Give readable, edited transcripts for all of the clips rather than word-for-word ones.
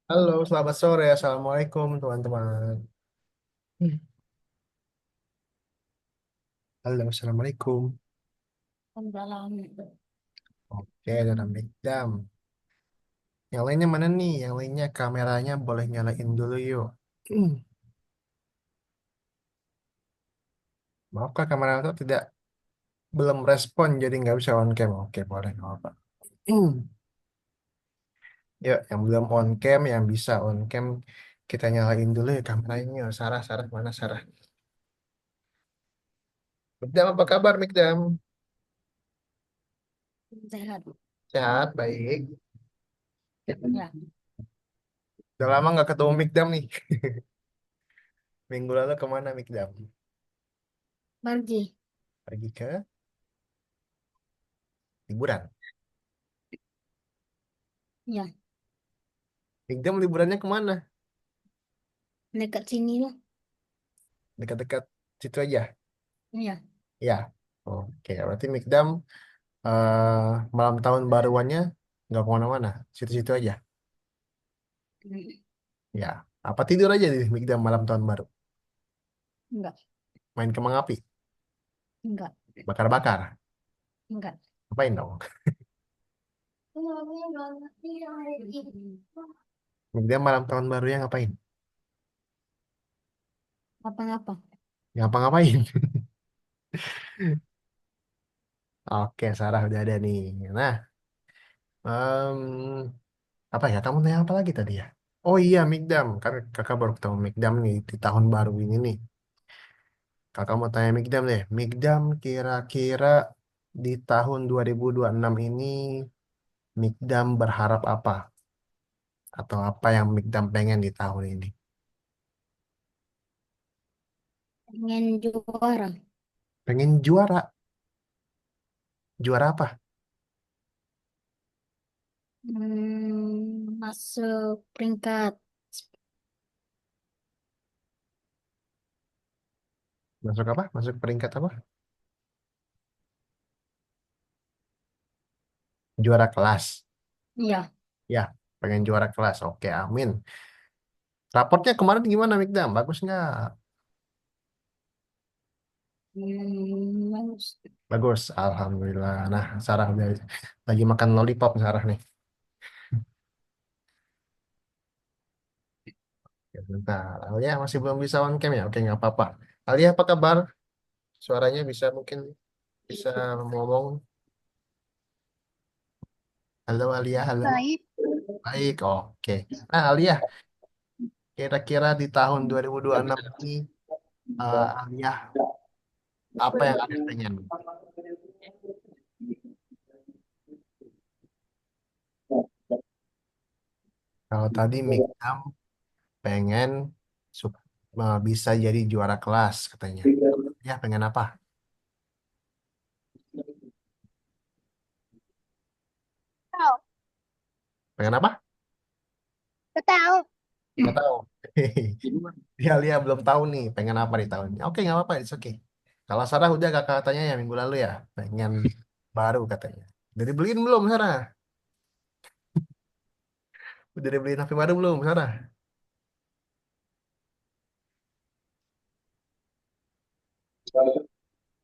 Halo, selamat sore. Assalamualaikum, teman-teman. Hmm. Halo, Assalamualaikum. Dalam Oke, dalam jam. Yang lainnya mana nih? Yang lainnya kameranya boleh nyalain dulu yuk. Hmm. Maaf Kak, kamera itu tidak belum respon, jadi nggak bisa on cam. Oke, boleh, nggak apa. Hmm. Yuk, yang belum on cam, yang bisa on cam, kita nyalain dulu ya kameranya. Yuk. Sarah, Sarah, mana Sarah? Mikdam, apa kabar, Mikdam? sehat. Sehat, baik. Ya, Udah lama nggak ketemu Mikdam nih. Minggu lalu kemana Mikdam? pergi. Pergi ke liburan. Ya, Mikdam liburannya kemana? dekat sini lah. Dekat-dekat situ aja. Ya, Ya. Oke, berarti Mikdam malam tahun baruannya nggak kemana-mana. Situ-situ aja. mm, Ya. Apa tidur aja di Mikdam malam tahun baru? enggak, Main kembang api, enggak, bakar-bakar. enggak. Ngapain dong? Mikdam malam tahun barunya ngapain? Apa-apa. Ngapa-ngapain? Oke, Sarah udah ada nih. Nah, em, apa ya? Kamu tanya apa lagi tadi ya? Oh iya, Mikdam. Kan kakak baru ketemu Mikdam nih di tahun baru ini nih. Kakak mau tanya Mikdam deh. Mikdam kira-kira di tahun 2026 ini Mikdam berharap apa? Atau apa yang Mikdam pengen di tahun ini? Pengen juara. Pengen juara. Juara apa? Masuk peringkat. Masuk apa? Masuk peringkat apa? Juara kelas. Ya, Ya, pengen juara kelas. Oke, amin. Raportnya kemarin gimana Mikdam? Bagus nggak? bagus. Bagus, Alhamdulillah. Nah, Sarah udah lagi makan lollipop Sarah nih. Ya, bentar. Alia masih belum bisa on cam ya? Oke, nggak apa-apa. Alia apa kabar? Suaranya bisa mungkin bisa ngomong. Halo Alia, halo. Baik. Baik, oke. Nah Alia, kira-kira di tahun 2026 ini Alia, apa yang Alia pengen? Kalau tadi Mikdam pengen bisa jadi juara kelas katanya. Ya, pengen apa? Tahu. Pengen apa? Tahu. Nggak tahu. Dia Alia belum tahu nih, pengen apa di tahun ini. Oke, nggak apa-apa, it's okay. Kalau Sarah udah kakak katanya ya minggu lalu ya, pengen baru katanya. Udah dibeliin belum Sarah? Udah dibeliin HP baru belum Sarah?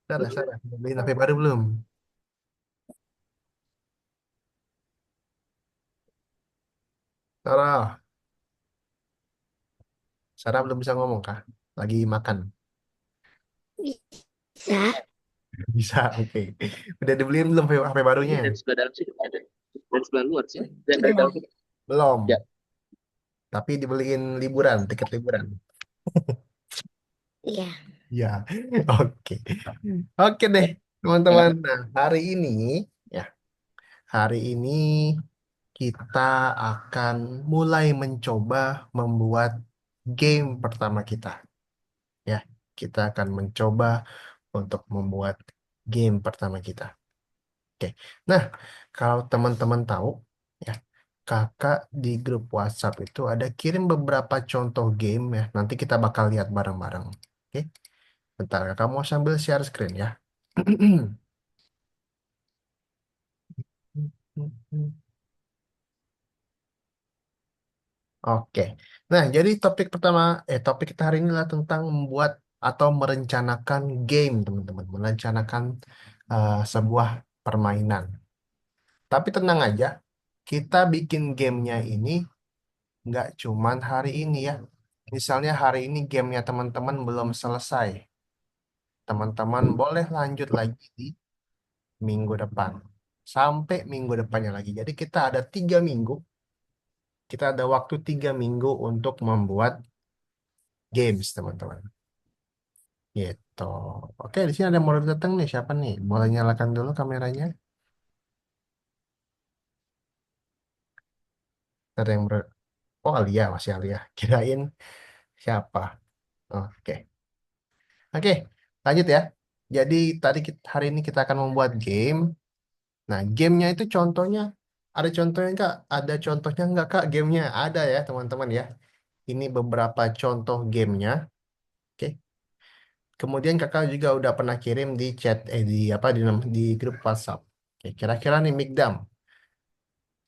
Sarah, Sarah, udah beliin HP baru belum? Sarah, Sarah belum bisa ngomong kah? Lagi makan. Bisa. Bisa, oke. Udah dibeliin belum HP barunya? Dari sebelah dalam sini ada. Dari sebelah luar sini. Dan dari dalam Belum. sini. Ya. Belum. Tapi dibeliin liburan, tiket liburan. Iya. Ya, oke. Oke deh, teman-teman. Nah, ya, hari ini kita akan mulai mencoba membuat game pertama kita. Ya, kita akan mencoba untuk membuat game pertama kita. Oke. Nah, kalau teman-teman tahu, ya, kakak di grup WhatsApp itu ada kirim beberapa contoh game ya. Nanti kita bakal lihat bareng-bareng. Oke. Bentar, kakak mau sambil share screen ya. Oke. Nah, jadi topik pertama, topik kita hari ini adalah tentang membuat atau merencanakan game, teman-teman. Merencanakan sebuah permainan. Tapi tenang aja, kita bikin gamenya ini nggak cuman hari ini ya. Misalnya hari ini gamenya teman-teman belum selesai. Teman-teman boleh lanjut lagi di minggu depan. Sampai minggu depannya lagi. Jadi kita ada 3 minggu. Kita ada waktu 3 minggu untuk membuat games, teman-teman. Gitu. Oke, di sini ada yang mau datang nih. Siapa nih? Boleh nyalakan dulu kameranya. Ada yang Oh, Alia, masih Alia. Kirain siapa? Oke. Oke, lanjut ya. Jadi hari ini kita akan membuat game. Nah, gamenya itu contohnya, ada contohnya nggak? Ada contohnya nggak, Kak? Gamenya ada ya, teman-teman ya. Ini beberapa contoh gamenya. Oke. Kemudian kakak juga udah pernah kirim di chat, di apa di grup WhatsApp. Oke, kira-kira nih Mikdam.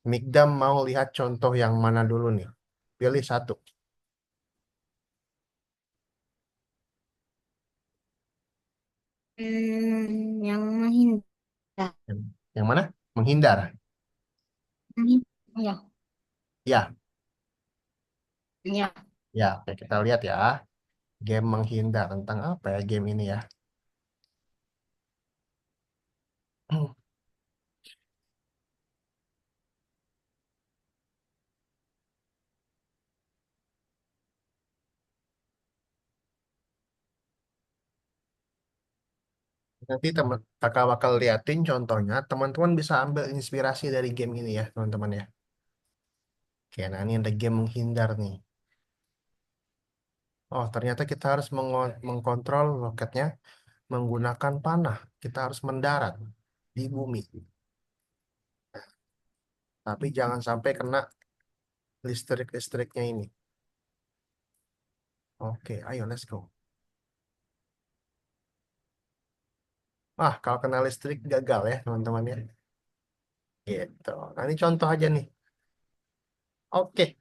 Mikdam mau lihat contoh yang mana dulu nih? Pilih satu. Yang menghindar. Yang yang mana? Menghindar. Ya, Ya, ya. ya. Oke, kita lihat ya. Game menghindar tentang apa ya game ini ya? Nanti kakak bakal liatin contohnya. Teman-teman bisa ambil inspirasi dari game ini ya, teman-teman ya. Oke, nah ini ada game menghindar nih. Oh, ternyata kita harus mengkontrol roketnya menggunakan panah. Kita harus mendarat di bumi. Tapi jangan sampai kena listrik-listriknya ini. Oke, ayo let's go. Kalau kena listrik gagal ya, teman-teman ya. Gitu. Nah, ini contoh aja nih. Oke,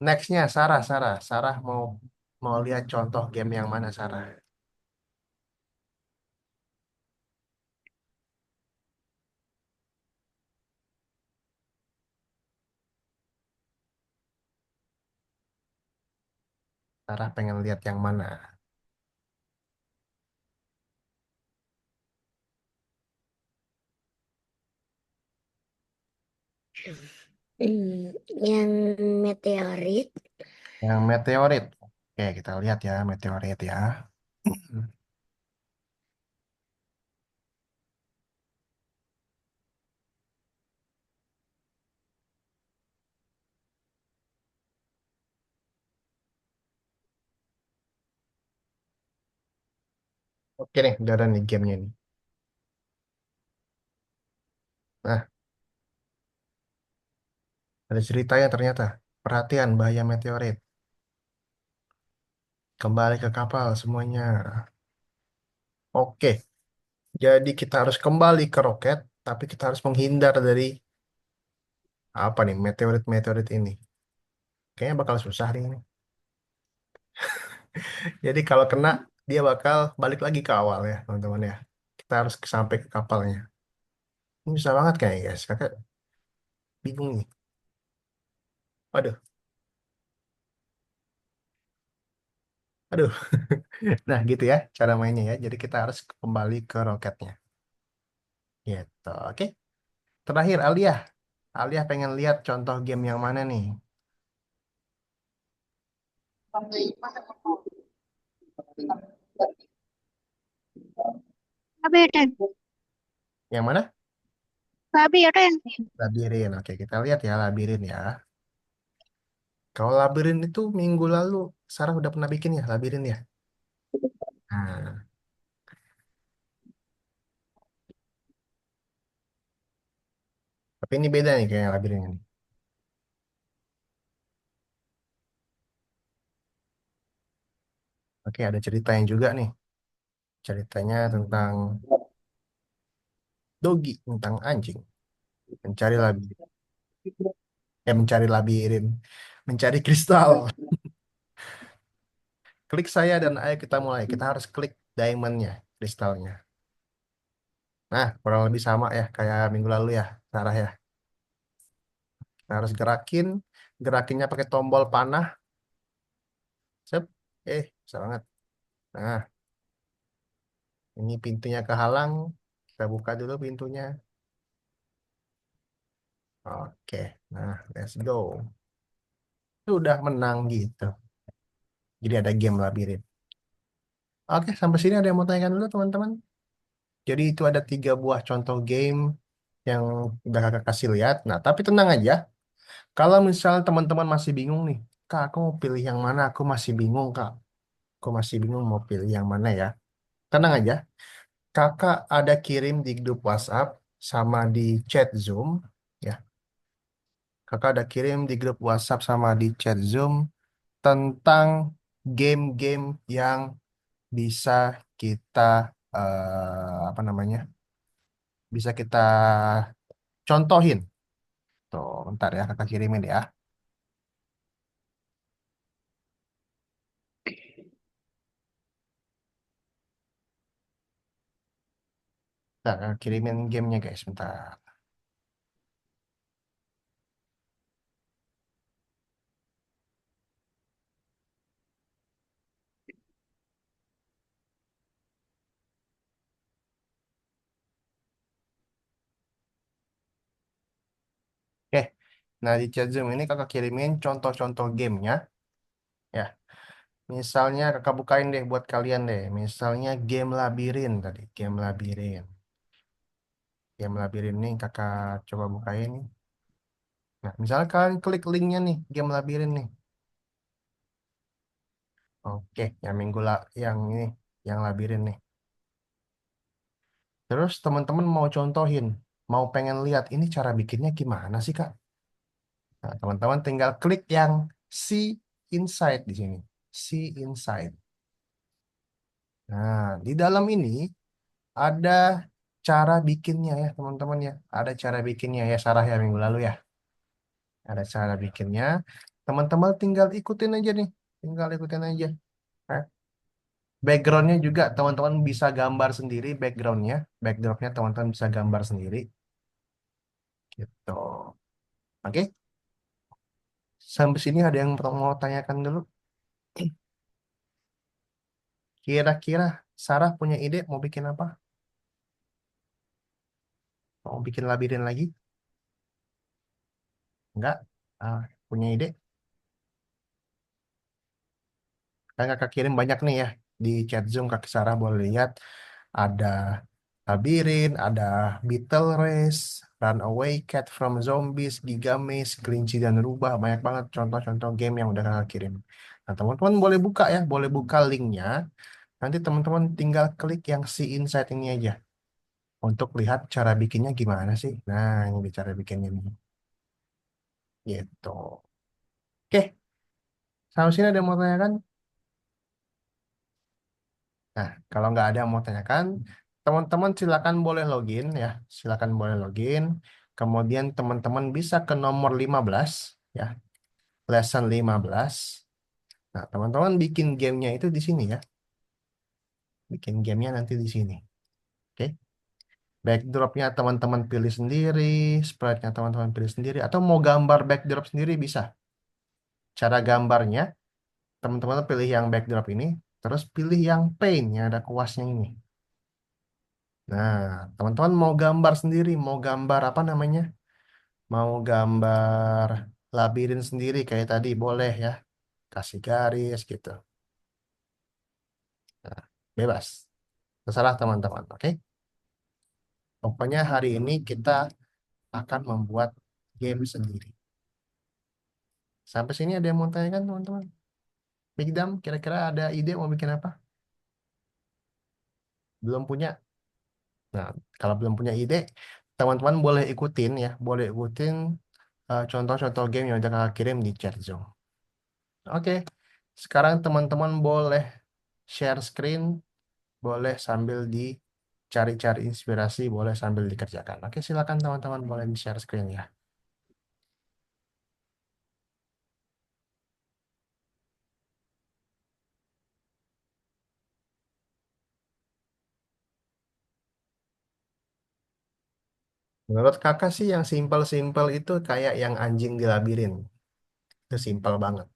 nextnya Sarah, Sarah. Sarah mau mau lihat contoh game yang mana, Sarah? Sarah pengen lihat yang mana? Yang meteorit. Yang meteorit. Oke, kita lihat ya meteorit ya. Oke nih, udah ada nih gamenya nih. Nah, ada ceritanya ternyata. Perhatian, bahaya meteorit. Kembali ke kapal semuanya. Oke, jadi kita harus kembali ke roket, tapi kita harus menghindar dari apa nih, meteorit-meteorit ini. Kayaknya bakal susah nih ini. Jadi kalau kena, dia bakal balik lagi ke awal ya, teman-teman ya. Kita harus sampai ke kapalnya. Ini susah banget kayaknya, guys. Kakak bingung nih. Waduh, aduh. Nah, gitu ya cara mainnya ya. Jadi kita harus kembali ke roketnya. Gitu. Oke. Terakhir, Alia. Alia pengen lihat contoh game yang mana nih? Labirin. Yang mana? Labirin. Labirin. Oke, kita lihat ya labirin ya. Kalau labirin itu minggu lalu Sarah udah pernah bikin ya labirin ya. Nah, tapi ini beda nih kayak labirin ini. Oke, ada ceritanya juga nih. Ceritanya tentang Dogi, tentang anjing mencari labirin. Mencari labirin. Mencari kristal. Klik saya dan ayo kita mulai. Kita harus klik diamondnya, kristalnya. Nah, kurang lebih sama ya kayak minggu lalu ya, Sarah ya. Kita harus gerakinnya pakai tombol panah. Sep. Bisa banget. Nah, ini pintunya kehalang. Kita buka dulu pintunya. Oke, nah let's go. Sudah menang gitu. Jadi ada game labirin. Oke, sampai sini ada yang mau tanyakan dulu teman-teman? Jadi itu ada 3 buah contoh game yang udah kakak kasih lihat. Nah, tapi tenang aja. Kalau misalnya teman-teman masih bingung nih, Kak, aku mau pilih yang mana? Aku masih bingung, Kak. Aku masih bingung mau pilih yang mana ya. Tenang aja. Kakak ada kirim di grup WhatsApp sama di chat Zoom. Ya, kakak ada kirim di grup WhatsApp sama di chat Zoom tentang game-game yang bisa kita apa namanya? Bisa kita contohin. Tuh, bentar ya, kakak kirimin ya. Nah, kakak kirimin gamenya guys, bentar. Oke, nah di chat Zoom ini kakak kirimin contoh-contoh gamenya. Ya, misalnya kakak bukain deh buat kalian deh. Misalnya game labirin tadi, game labirin. Game labirin nih kakak coba bukain. Nah, misalnya kalian klik linknya nih, game labirin nih. Oke, yang yang ini, yang labirin nih. Terus teman-teman mau contohin, mau pengen lihat ini cara bikinnya gimana sih Kak? Nah, teman-teman tinggal klik yang see inside di sini. See inside. Nah, di dalam ini ada cara bikinnya ya teman-teman ya. Ada cara bikinnya ya Sarah ya minggu lalu ya. Ada cara bikinnya. Teman-teman tinggal ikutin aja nih. Tinggal ikutin aja. Nah, backgroundnya juga teman-teman bisa gambar sendiri backgroundnya. Backdropnya teman-teman bisa gambar sendiri. Gitu. Oke. Sampai sini ada yang mau tanyakan dulu. Kira-kira Sarah punya ide mau bikin apa? Mau bikin labirin lagi? Enggak? Punya ide? Kan kakak kirim banyak nih ya. Di chat Zoom kakak Sarah boleh lihat. Ada labirin, ada Beetle Race, Runaway Cat from Zombies, Giga Maze, Kelinci dan Rubah. Banyak banget contoh-contoh game yang udah kakak kirim. Nah, teman-teman boleh buka ya, boleh buka linknya. Nanti teman-teman tinggal klik yang si insight ini aja untuk lihat cara bikinnya gimana sih. Nah, ini cara bikinnya nih. Gitu. Oke, sampai sini ada yang mau tanyakan? Nah, kalau nggak ada yang mau tanyakan, teman-teman silakan boleh login ya. Silakan boleh login. Kemudian teman-teman bisa ke nomor 15 ya, lesson 15. Nah, teman-teman bikin gamenya itu di sini ya. Bikin gamenya nanti di sini. Oke. Backdropnya teman-teman pilih sendiri, sprite-nya teman-teman pilih sendiri, atau mau gambar backdrop sendiri bisa. Cara gambarnya, teman-teman pilih yang backdrop ini, terus pilih yang paint yang ada kuasnya ini. Nah, teman-teman mau gambar sendiri, mau gambar apa namanya? Mau gambar labirin sendiri kayak tadi boleh ya. Kasih garis gitu. Nah, bebas. Terserah teman-teman, oke? Pokoknya hari ini kita akan membuat game sendiri. Sampai sini ada yang mau tanyakan teman-teman? Big Dam, kira-kira ada ide mau bikin apa? Belum punya? Nah, kalau belum punya ide, teman-teman boleh ikutin ya. Boleh ikutin contoh-contoh game yang udah kakak kirim di chat Zoom. Oke, sekarang teman-teman boleh share screen, boleh sambil dicari-cari inspirasi, boleh sambil dikerjakan. Oke, silakan, teman-teman boleh di share screen ya. Menurut kakak sih yang simpel-simpel itu kayak yang anjing di labirin. Itu simpel banget.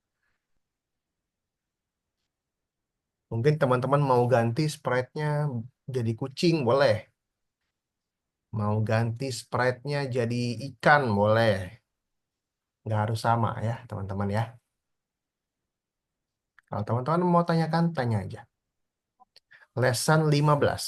Mungkin teman-teman mau ganti sprite-nya jadi kucing, boleh. Mau ganti sprite-nya jadi ikan, boleh. Nggak harus sama ya, teman-teman ya. Kalau teman-teman mau tanyakan, tanya aja. Lesson 15.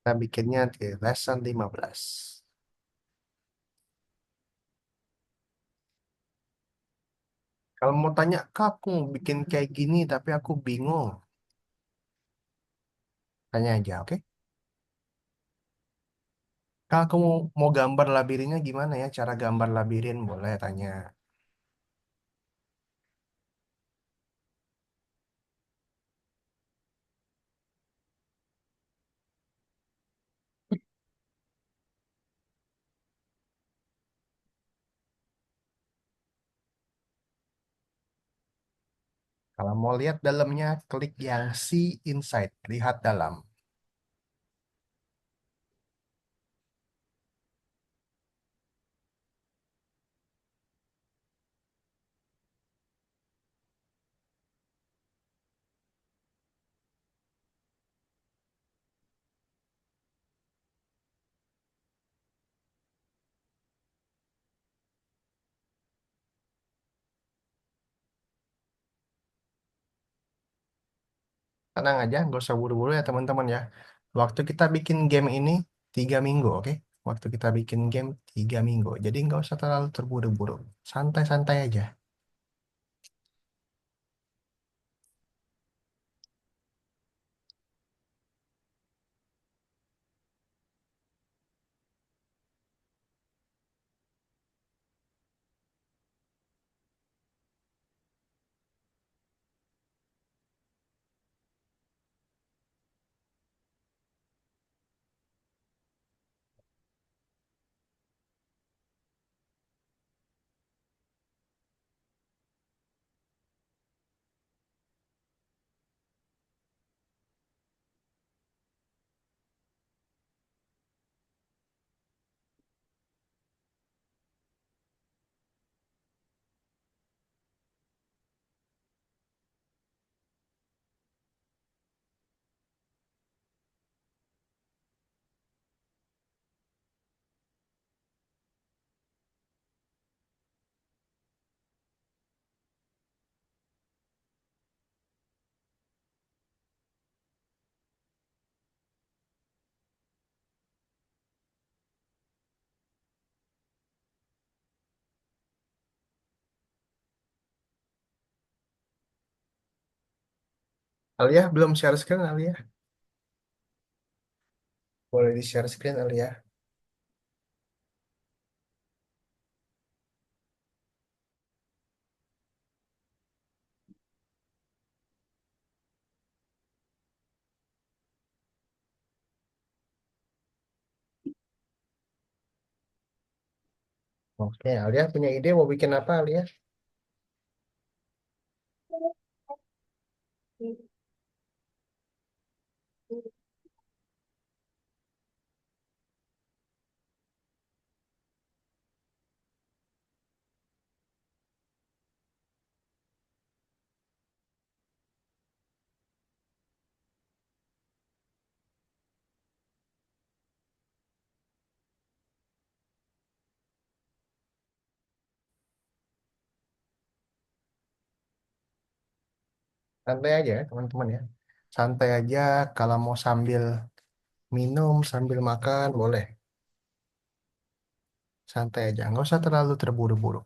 Kita bikinnya di lesson 15. Kalau mau tanya, Kak, aku mau bikin kayak gini, tapi aku bingung. Tanya aja, oke? Kak, aku mau gambar labirinnya gimana ya? Cara gambar labirin, boleh tanya. Kalau mau lihat dalamnya, klik yang see inside, lihat dalam. Tenang aja, nggak usah buru-buru ya teman-teman ya. Waktu kita bikin game ini 3 minggu, oke? Waktu kita bikin game 3 minggu. Jadi nggak usah terlalu terburu-buru. Santai-santai aja. Alia, belum share screen, Alia? Boleh di-share screen, Alia? Oke, Alia punya ide mau bikin apa, Alia? Santai aja ya, teman-teman ya. Santai aja, kalau mau sambil minum, sambil makan, boleh. Santai aja, nggak usah terlalu terburu-buru.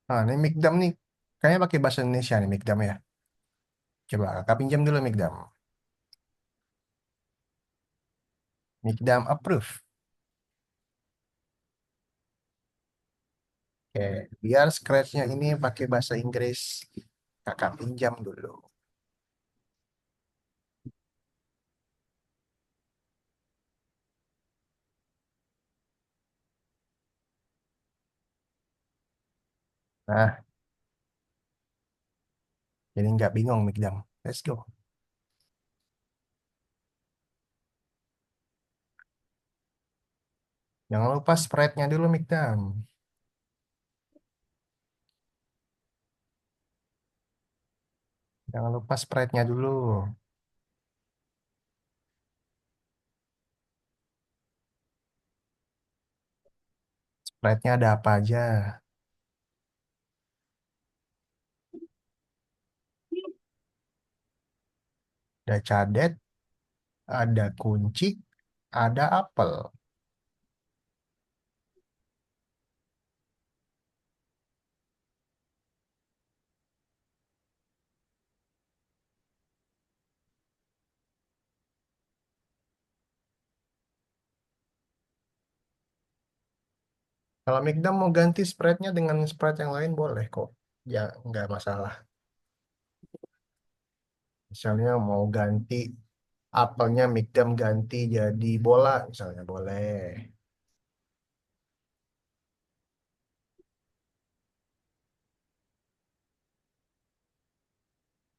Nah, ini mikdam nih. Kayaknya pakai bahasa Indonesia nih Mikdam ya. Coba kakak pinjam dulu Mikdam. Mikdam approve. Oke, biar scratch-nya ini pakai bahasa Inggris. Kakak pinjam dulu. Nah, jadi nggak bingung Mikdam. Let's go. Jangan lupa spread-nya dulu Mikdam. Jangan lupa spread-nya dulu. Spread-nya ada apa aja? Ada cadet, ada kunci, ada apel. Kalau Mikdam mau ganti spread-nya dengan spread yang lain boleh kok. Ya, nggak masalah. Misalnya mau ganti apelnya Mikdam ganti jadi bola, misalnya boleh.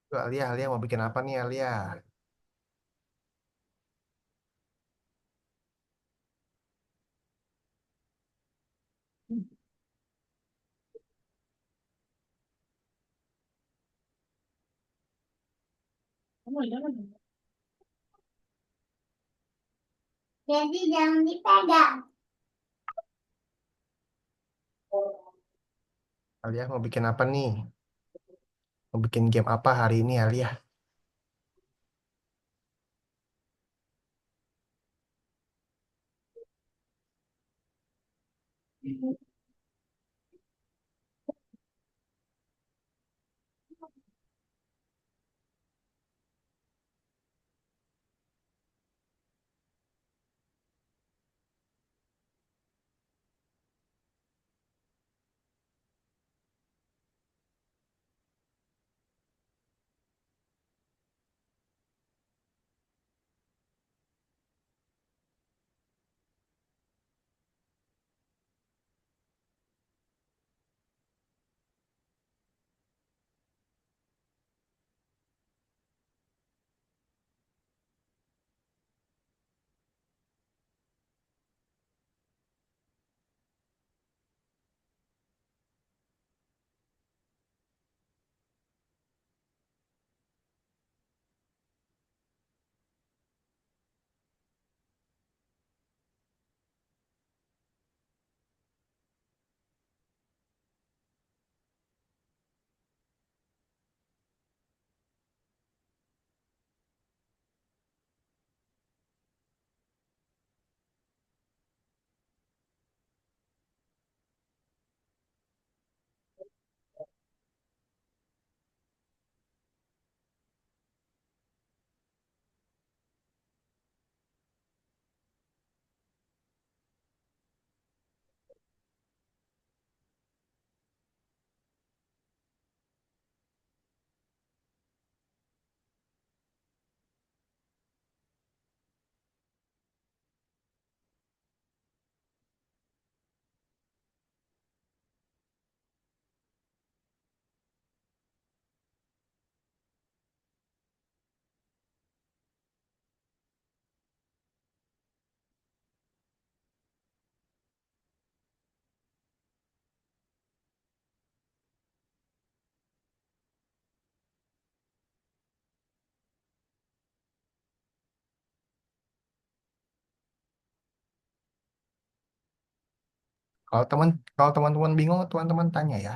Tuh, Alia mau bikin apa nih Alia? Jadi jangan dipegang. Alia mau bikin apa nih? Mau bikin game apa hari ini Alia? Kalau teman kalau teman-teman bingung, teman-teman tanya ya.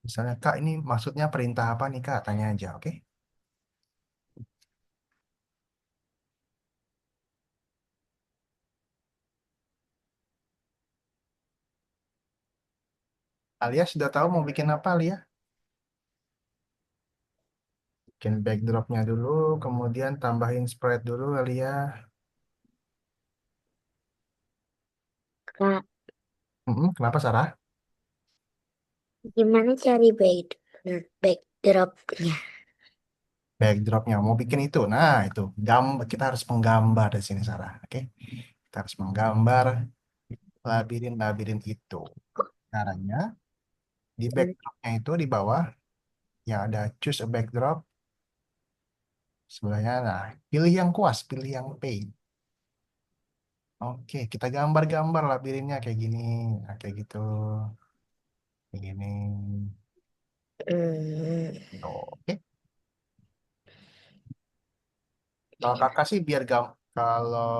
Misalnya, Kak, ini maksudnya perintah apa nih, Kak? Tanya aja, oke? Alia sudah tahu mau bikin apa, Alia? Bikin backdropnya dulu, kemudian tambahin sprite dulu, Alia. Kak, Kenapa, Sarah? gimana cari backdropnya? Backdropnya mau bikin itu. Nah, itu gambar kita harus menggambar di sini, Sarah. Oke, kita harus menggambar labirin-labirin itu. Caranya di backdropnya itu di bawah yang ada choose a backdrop sebelahnya. Nah, pilih yang kuas, pilih yang paint. Oke, kita gambar-gambar labirinnya kayak gini, nah, kayak gitu, kayak gini. Hmm, Oke, kalau kakak sih kalau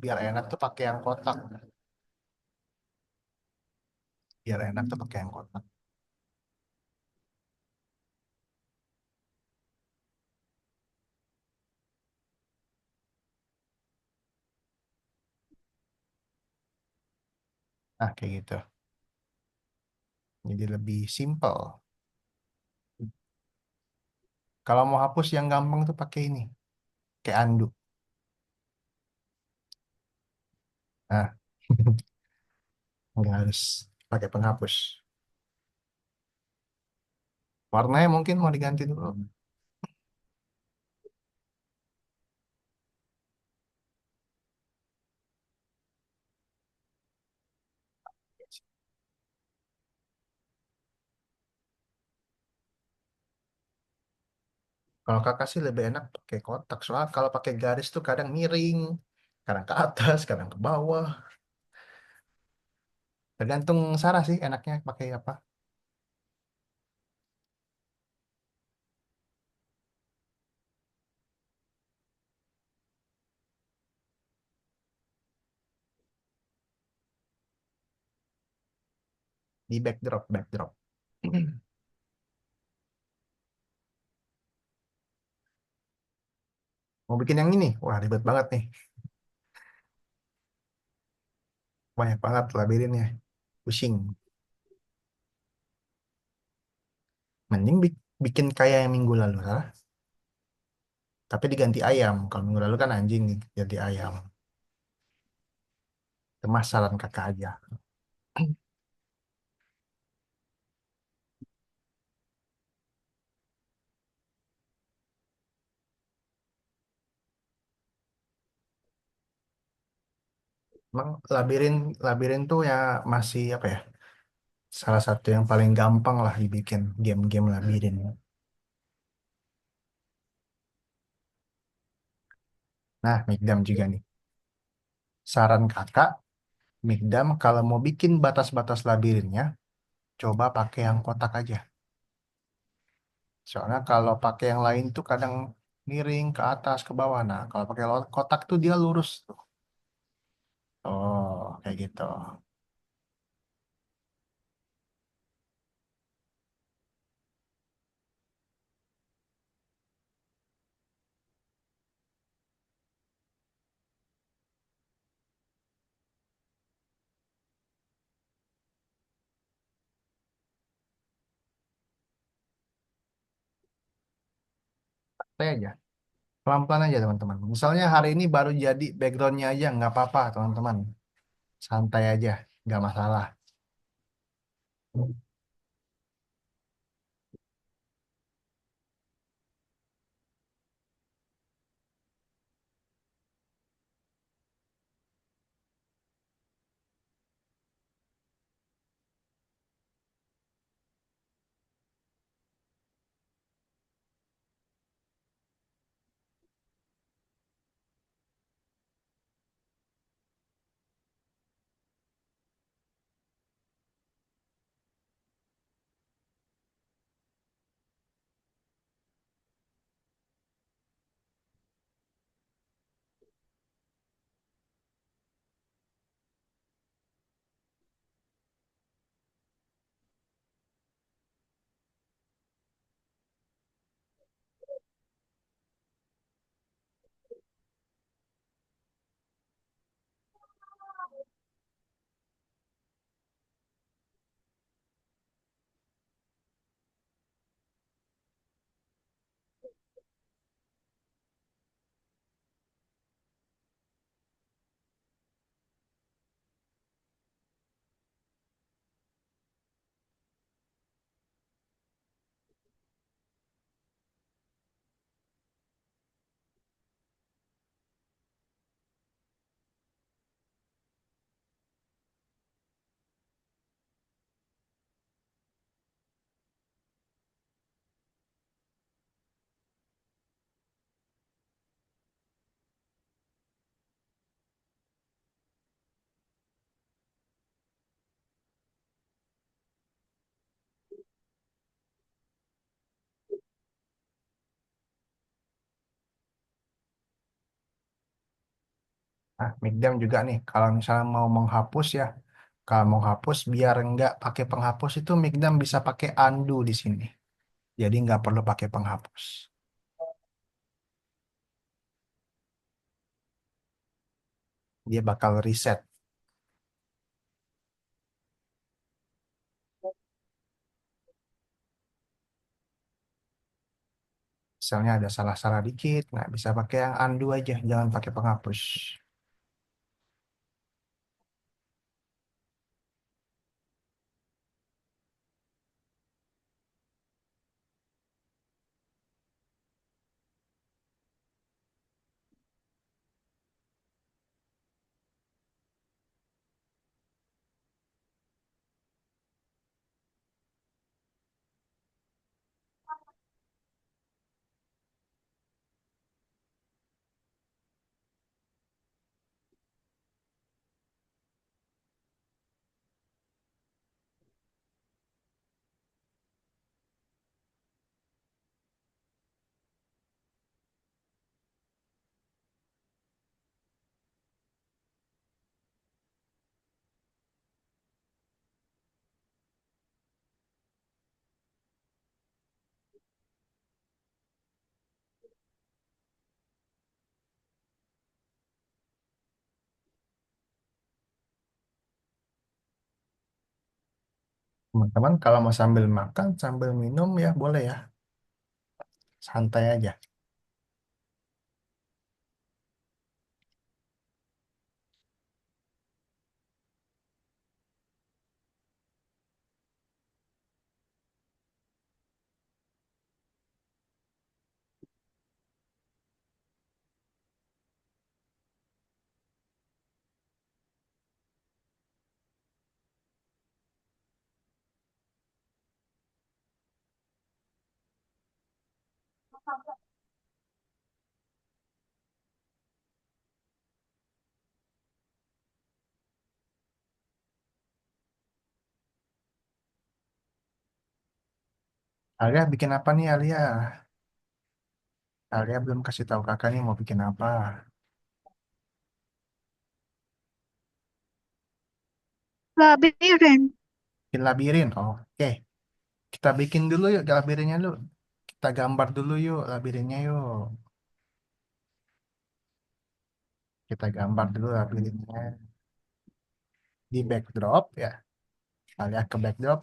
biar enak tuh pakai yang kotak. Biar enak tuh pakai yang kotak. Nah, kayak gitu. Jadi lebih simple. Kalau mau hapus yang gampang tuh pakai ini, kayak undo. Nah, nggak harus pakai penghapus. Warnanya mungkin mau diganti dulu. Kalau kakak sih lebih enak pakai kotak. Soalnya kalau pakai garis tuh kadang miring, kadang ke atas, kadang ke bawah. Tergantung Sarah sih enaknya pakai apa. Di backdrop, backdrop. Mau bikin yang ini? Wah, ribet banget nih. Banyak banget labirinnya. Pusing. Mending bikin kayak yang minggu lalu, Sarah. Tapi diganti ayam. Kalau minggu lalu kan anjing nih, jadi ayam. Itu mah saran kakak aja. Emang labirin, labirin tuh ya masih apa ya? Salah satu yang paling gampang lah dibikin game-game labirin. Nah, Mikdam juga nih. Saran kakak, Mikdam kalau mau bikin batas-batas labirinnya, coba pakai yang kotak aja. Soalnya kalau pakai yang lain tuh kadang miring ke atas, ke bawah. Nah, kalau pakai kotak tuh dia lurus tuh. Oh, kayak gitu. Santai aja. Pelan-pelan aja, teman-teman. Misalnya hari ini baru jadi backgroundnya aja, nggak apa-apa, teman-teman. Santai aja, nggak masalah. Nah, Mikdam juga nih, kalau misalnya mau menghapus ya, kalau mau hapus biar nggak pakai penghapus itu Mikdam bisa pakai undo di sini. Jadi nggak perlu pakai penghapus. Dia bakal reset. Misalnya ada salah-salah dikit, nggak bisa pakai yang undo aja, jangan pakai penghapus. Teman-teman kalau mau sambil makan, sambil minum ya boleh ya, santai aja. Alia bikin apa nih Alia? Alia belum kasih tahu kakak nih mau bikin apa. Labirin. Bikin labirin. Oke, kita bikin dulu yuk labirinnya dulu. Kita gambar dulu yuk labirinnya yuk. Kita gambar dulu labirinnya di backdrop ya. Alia ke backdrop,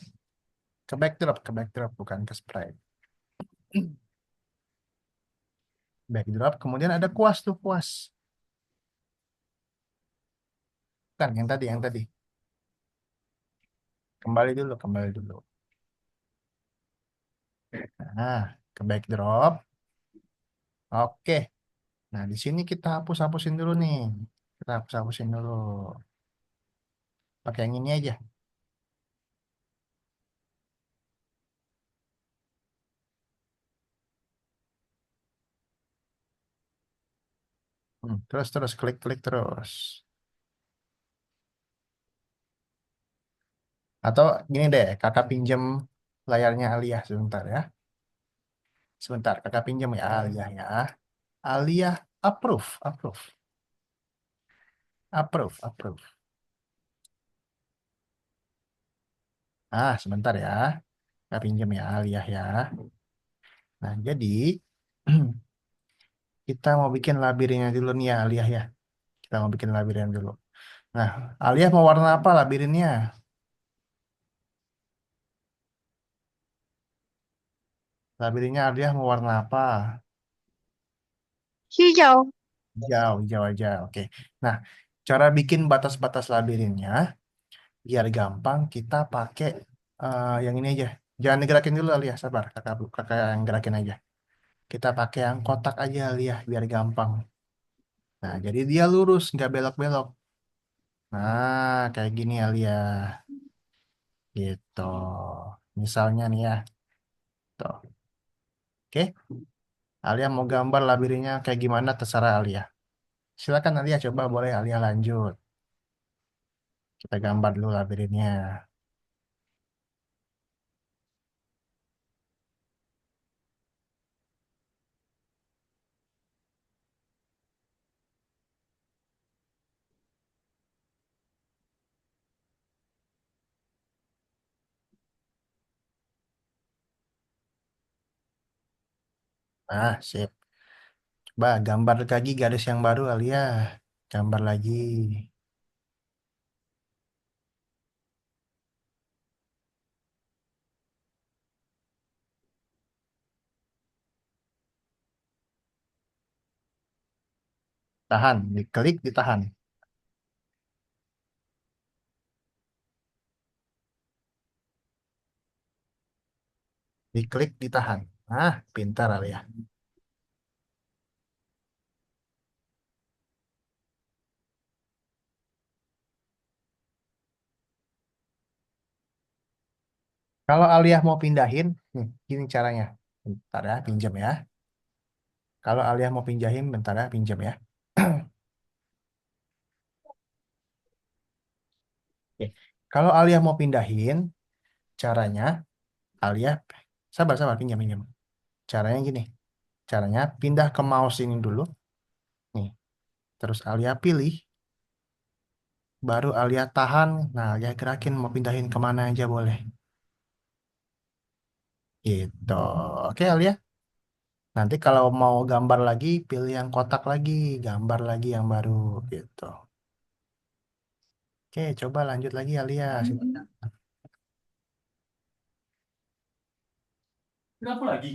ke backdrop bukan ke sprite. Backdrop, kemudian ada kuas tuh kuas. Kan yang tadi, yang tadi. Kembali dulu, kembali dulu. Nah, ke backdrop. Oke. Nah, di sini kita hapus-hapusin dulu nih. Kita hapus-hapusin dulu. Pakai yang ini aja. Terus terus klik-klik terus. Atau gini deh, kakak pinjem layarnya Alia sebentar ya. Sebentar, kakak pinjem ya Alia ya. Alia approve, approve, approve, approve. Sebentar ya. Kakak pinjem ya Alia ya. Nah, jadi kita mau bikin labirinnya dulu nih ya Alia ya. Kita mau bikin labirin dulu. Nah, Alia mau warna apa labirinnya? Labirinnya Alia mau warna apa? Hijau. Hijau, hijau aja. Oke. Nah, cara bikin batas-batas labirinnya biar gampang kita pakai yang ini aja. Jangan digerakin dulu Alia, sabar. Kakak yang gerakin aja. Kita pakai yang kotak aja Alia biar gampang. Nah, jadi dia lurus, nggak belok-belok. Nah, kayak gini Alia. Gitu. Misalnya nih ya. Tuh. Oke. Alia mau gambar labirinnya kayak gimana terserah Alia. Silakan Alia coba boleh Alia lanjut. Kita gambar dulu labirinnya. Ah, sip. Coba gambar lagi garis yang baru Alia. Gambar lagi. Tahan, diklik, ditahan. Diklik, ditahan. Ah, pintar Alia. Kalau Alia mau pindahin, nih, gini caranya. Bentar ya, pinjam ya. Kalau Alia mau pinjahin, bentar ya, pinjam ya. Oke. Kalau Alia mau pindahin, caranya Alia, sabar, sabar, pinjam, pinjam. Caranya gini. Caranya pindah ke mouse ini dulu. Nih, terus Alia pilih, baru Alia tahan. Nah, Alia gerakin mau pindahin kemana aja boleh. Gitu. Oke, Alia. Nanti kalau mau gambar lagi, pilih yang kotak lagi, gambar lagi yang baru gitu. Oke, coba lanjut lagi Alia. Kenapa lagi?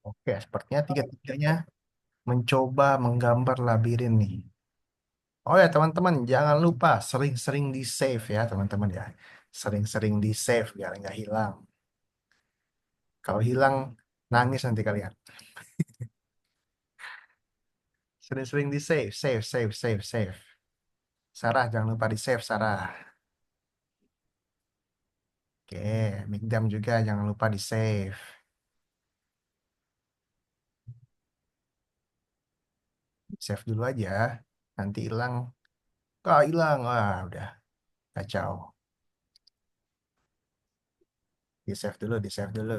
Oke, sepertinya tiga-tiganya mencoba menggambar labirin nih. Oh ya teman-teman, jangan lupa sering-sering di save ya teman-teman ya. Sering-sering di save biar nggak hilang. Kalau hilang, nangis nanti kalian. Sering-sering di save, save, save, save, save. Sarah, jangan lupa di save Sarah. Oke, Mikdam juga jangan lupa di save. Save dulu aja. Nanti hilang. Ah, hilang. Wah, udah kacau. Di save dulu, di save dulu.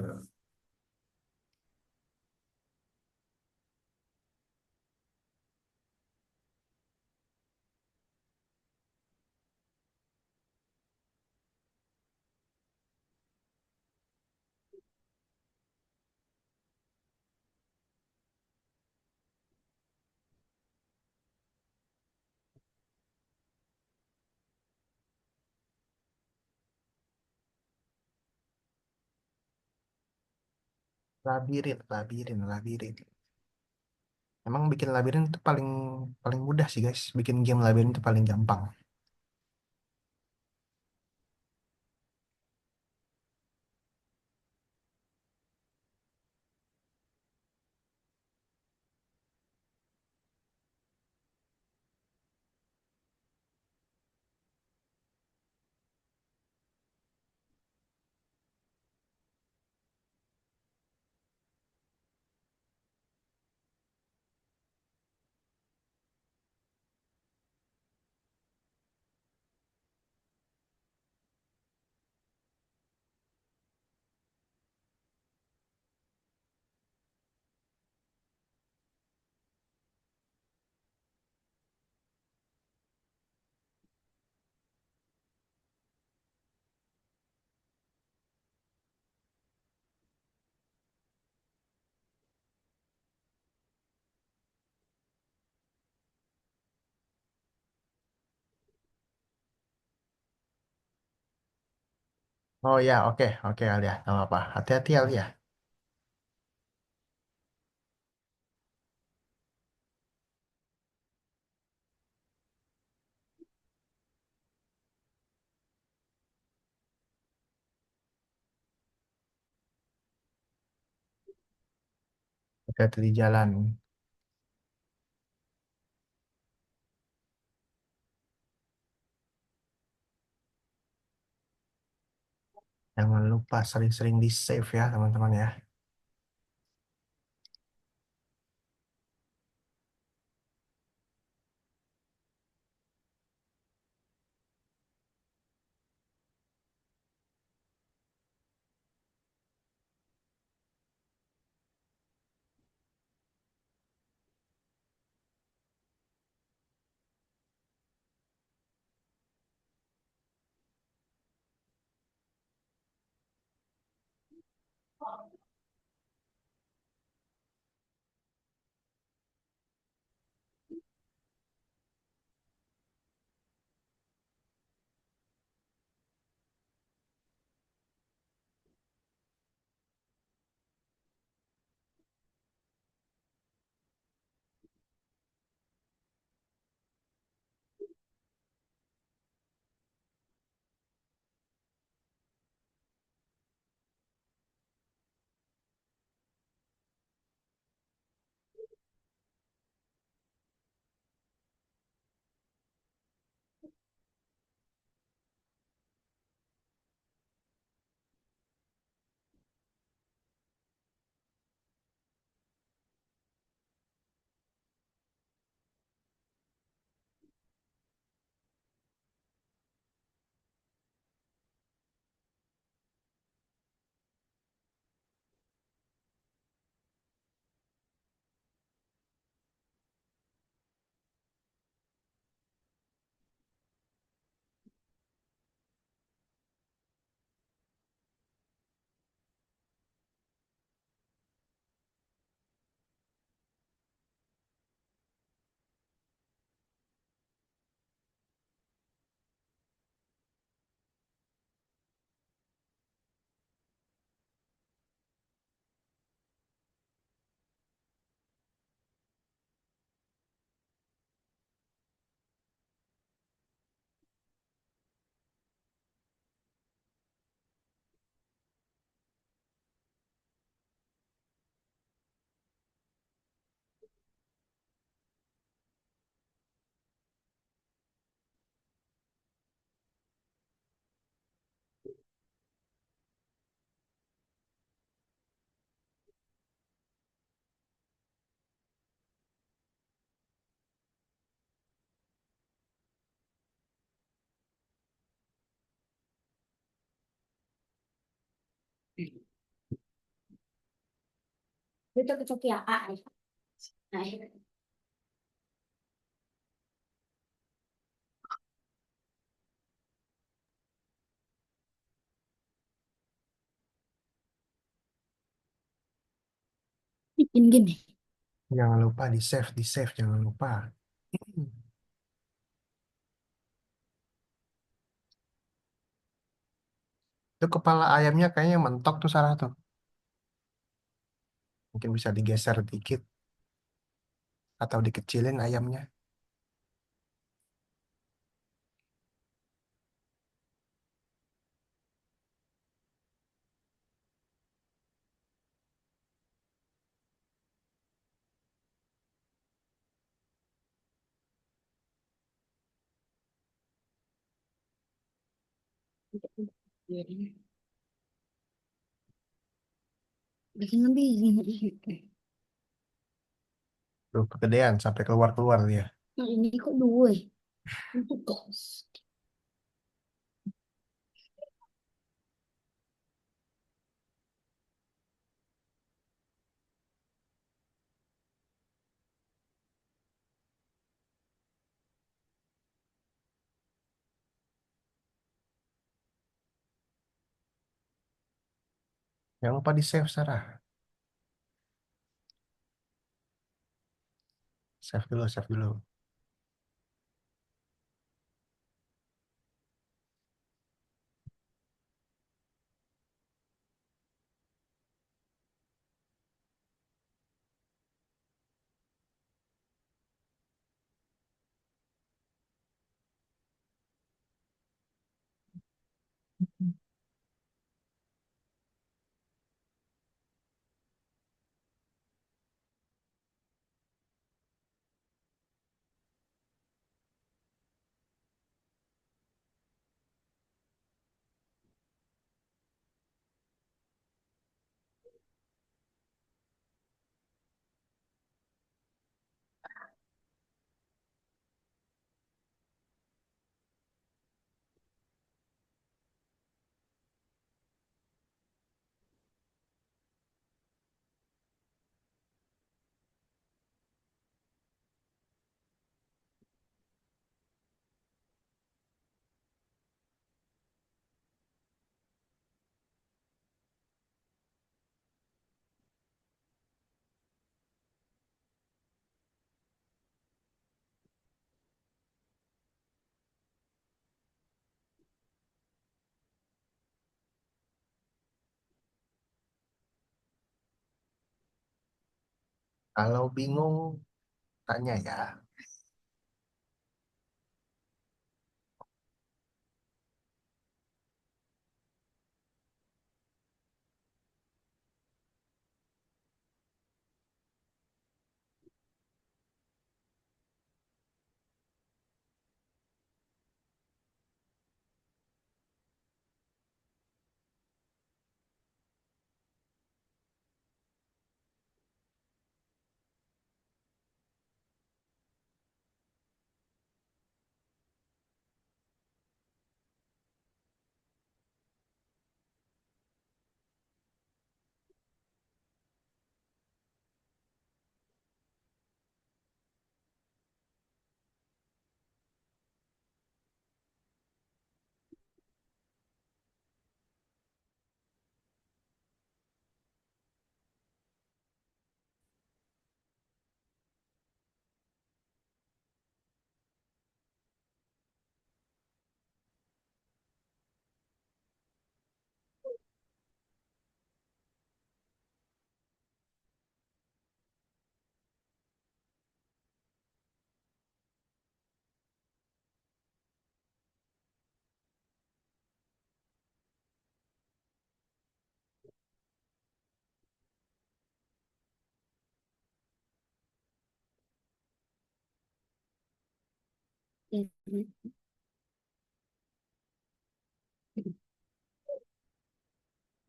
Labirin, labirin, labirin. Emang bikin labirin itu paling paling mudah sih guys. Bikin game labirin itu paling gampang. Oh ya, oke, oke Alia, nggak apa-apa. Hati-hati Alia. Hati-hati di jalan. Jangan lupa sering-sering di save ya teman-teman ya. Itu kecoklatan. Nah, bikin gini. Jangan lupa di save jangan lupa. Itu kepala ayamnya kayaknya mentok tuh Sarah tuh. Mungkin bisa digeser dikit atau dikecilin ayamnya. Bikin lebih. Tuh kegedean sampai keluar-keluar dia. Nah, ini kok dua ya? Untuk kok. Jangan lupa di save Sarah. Save dulu, save dulu. Kalau bingung, tanya ya.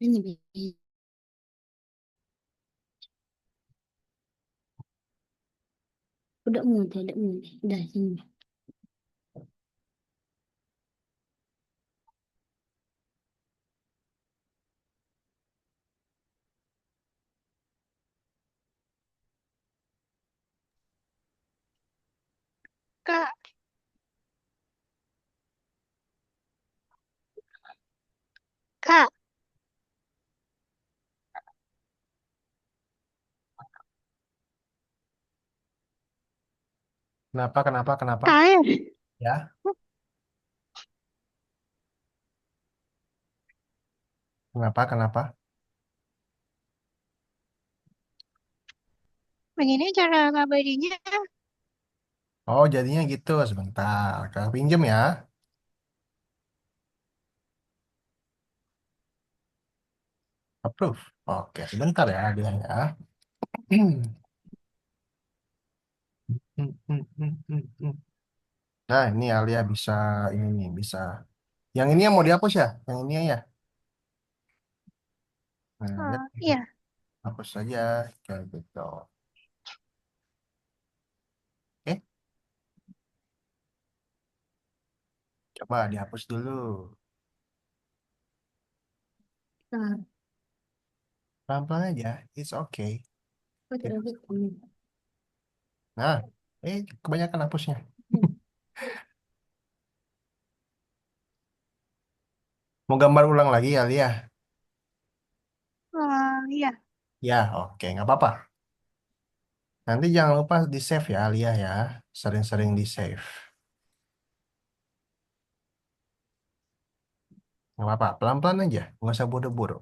Ini udah mudah, udah sini. Kak, Kak, Kenapa, kenapa, kenapa? Kak, Ya, kenapa, kenapa? begini cara ngabadinya. Oh, jadinya gitu. Sebentar. Kakak pinjem ya. Approve. Oke, sebentar ya dia ya. Nah, ini Alia bisa ini nih, bisa. Yang ini yang mau dihapus ya? Yang ini ya? Nah, lihat, Iya, hapus saja kayak gitu. Oke, coba dihapus dulu. Nah, Pelan-pelan aja. It's okay. kok tidak bisa? Nah, kebanyakan hapusnya. Mau gambar ulang lagi Alia? iya. Ya, oke, nggak apa-apa. Nanti jangan lupa di save ya Alia ya. Sering-sering di save. Nggak apa-apa, pelan-pelan aja. Nggak usah buru-buru.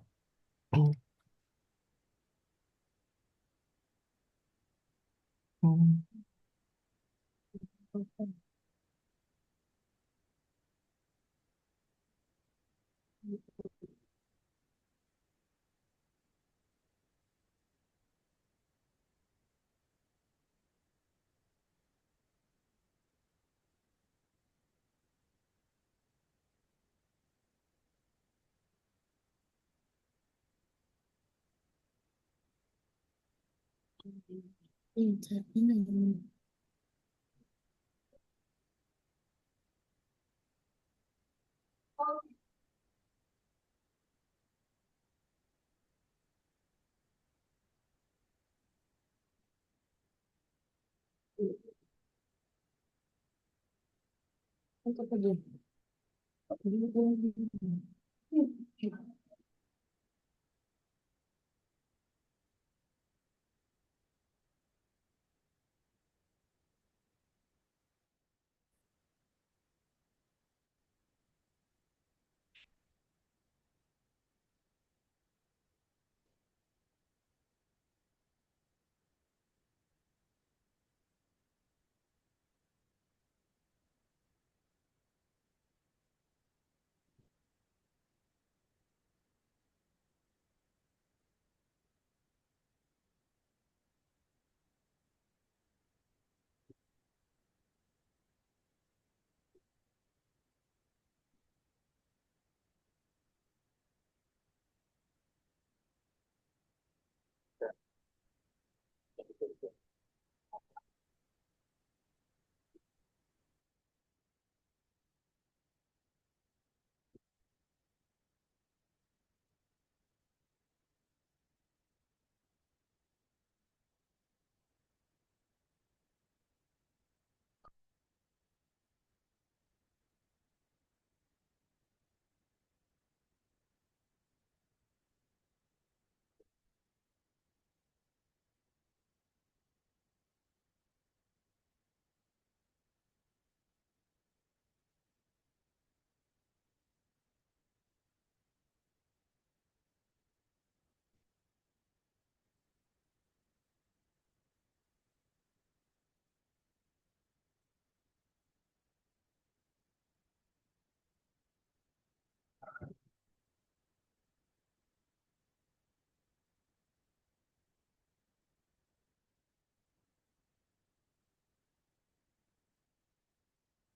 Ini. Untuk aja.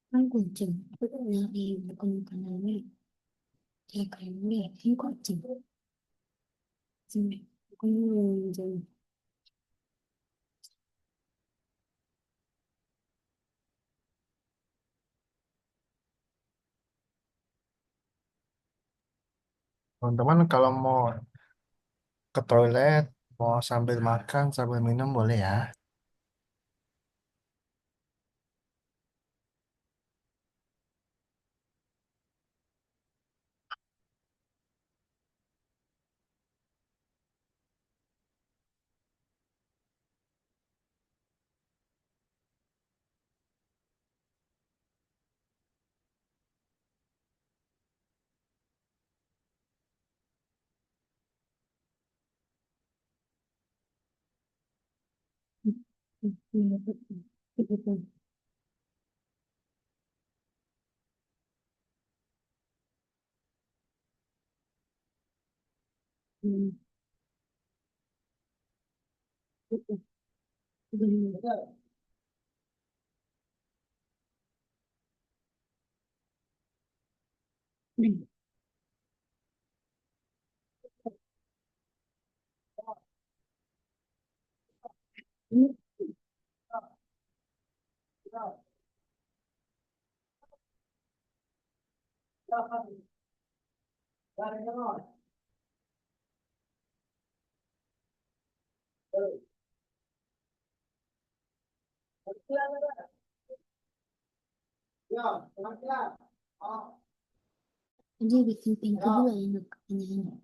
Kan kucing. Itu nyari bukan makanannya. Ya kayaknya ini kucing. Sini. Kucing. Teman-teman kalau mau ke toilet, mau sambil makan, sambil minum boleh ya. Dia bikin pintu dua enak katanya.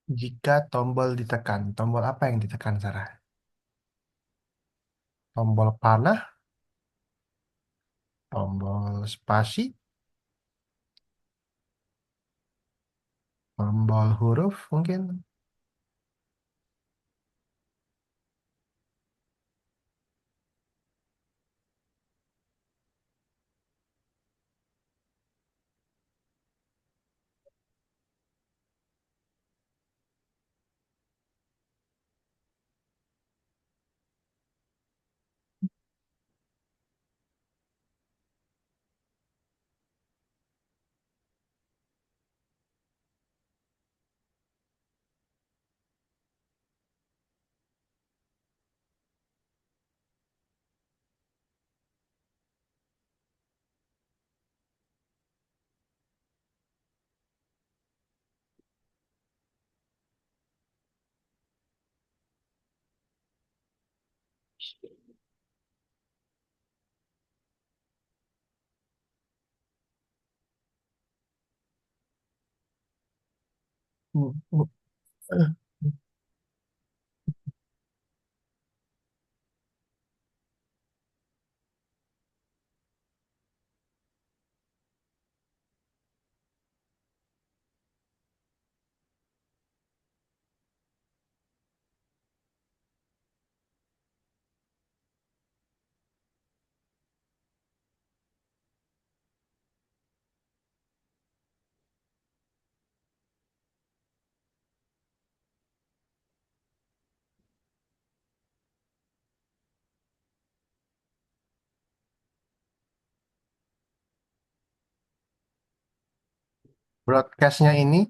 Jika tombol ditekan, tombol apa yang ditekan, Sarah? Tombol panah, tombol spasi, tombol huruf mungkin. Broadcastnya ini,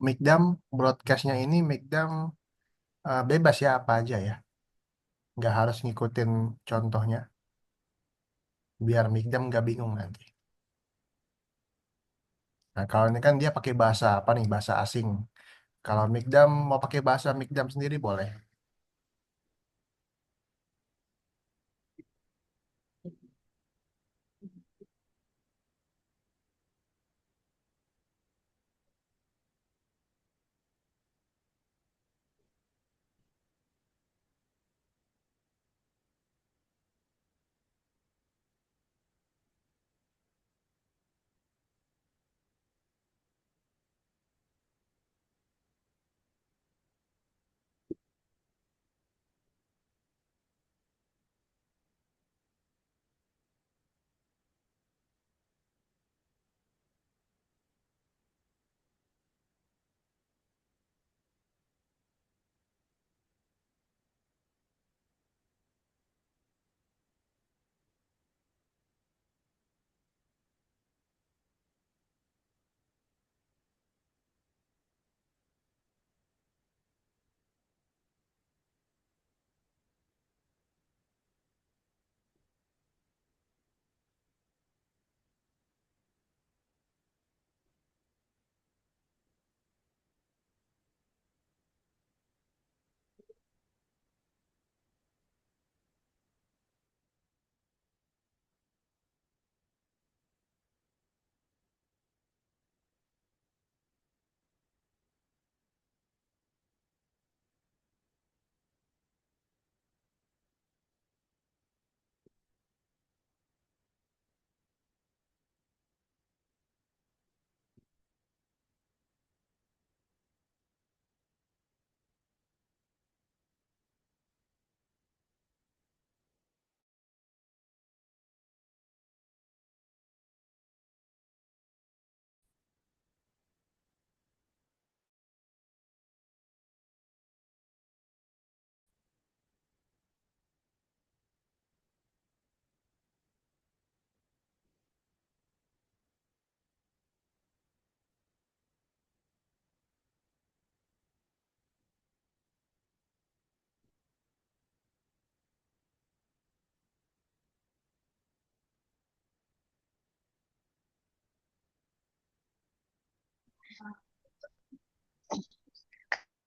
Mikdam, broadcastnya ini Mikdam bebas ya apa aja ya. Nggak harus ngikutin contohnya. Biar Mikdam nggak bingung nanti. Nah, kalau ini kan dia pakai bahasa apa nih? Bahasa asing. Kalau Mikdam mau pakai bahasa Mikdam sendiri boleh.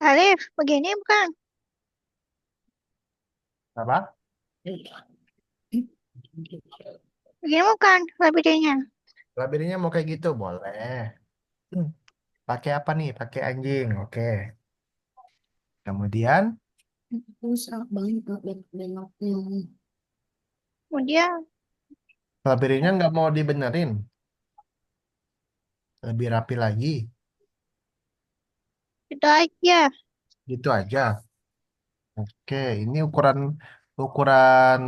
Alif, begini bukan? Apa? Begini bukan labirintnya? Labirinnya mau kayak gitu? Boleh. Hmm. Pakai apa nih? Pakai anjing. Oke. Kemudian Susah banget belok-beloknya. Kemudian, labirinnya nggak mau dibenerin. Lebih rapi lagi. itu aja. Gitu aja. Oke, ini ukuran ukuran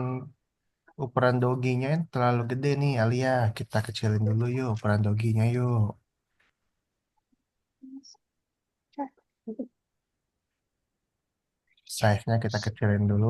ukuran doginya terlalu gede nih Alia. Kita kecilin dulu yuk ukuran doginya yuk. Size-nya kita kecilin dulu.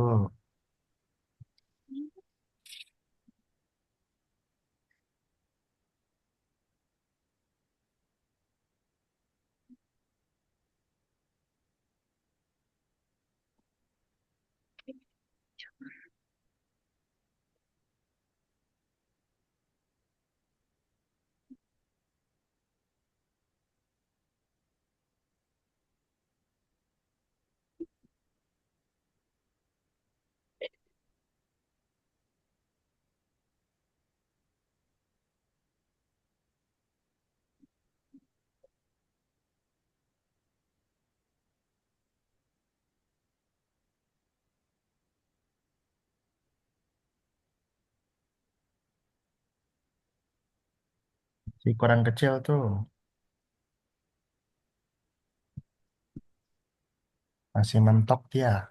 Si kurang kecil tuh. Masih mentok dia.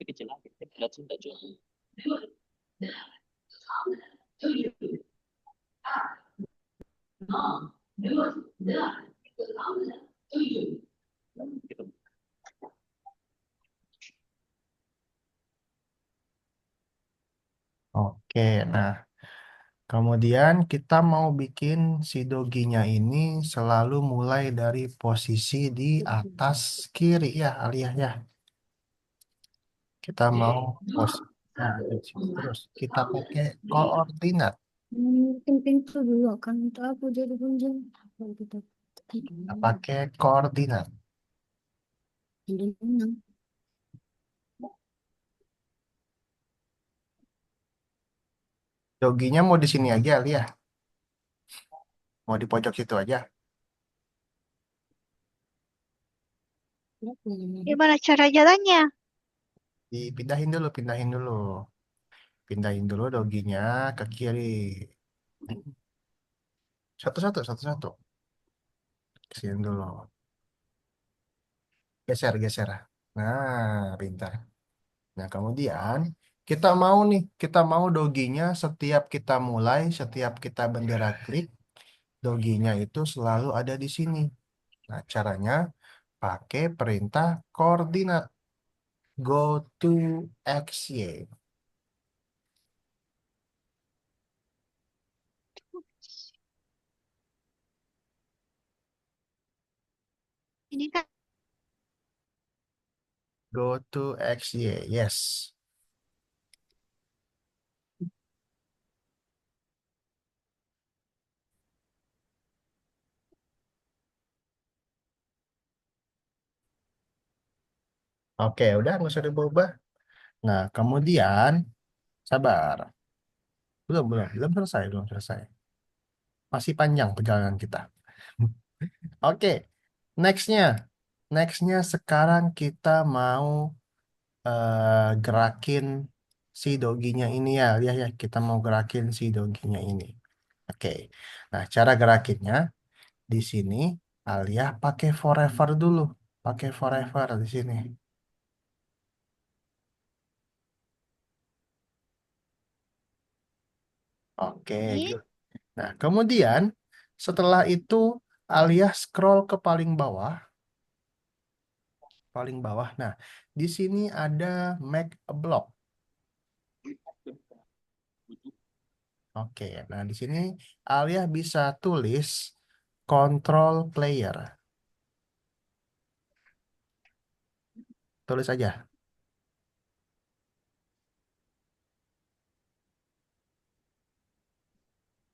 Kecil lagi. Lihat sudah cukup. Gitu. Oke, nah Kemudian kita mau bikin si doginya ini selalu mulai dari posisi di atas kiri ya, Aliyah ya. Kita mau posisi terus kita pakai koordinat. Mungkin pintu dulu akan untuk aku jadi kunjung. Kalau kita Kita pakai koordinat. jadi menang. Doginya mau di sini aja, Aliyah. Mau di pojok situ aja. Gimana cara jalannya? Dipindahin dulu, pindahin dulu. Pindahin dulu doginya ke kiri. Satu-satu, satu-satu. Sini dulu. Geser, geser. Nah, pintar. Nah, kemudian kita mau doginya setiap kita mulai, setiap kita bendera klik, doginya itu selalu ada di sini. Nah, caranya pakai perintah koordinat. Go to XY. Ini kan Go to XY. Yes. Oke, udah nggak usah diubah. Nah, kemudian sabar. Belum selesai, belum selesai. Masih panjang perjalanan kita. Oke, nextnya, nextnya sekarang kita mau gerakin si doginya ini ya, lihat ya, kita mau gerakin si doginya ini. Oke, nah cara gerakinnya di sini Alia pakai forever dulu, pakai forever di sini. Oke, ini. good. Nah, kemudian setelah itu Alia scroll ke paling bawah. Nah, di sini ada make a block. Oke, nah di sini Alia bisa tulis control player. Tulis aja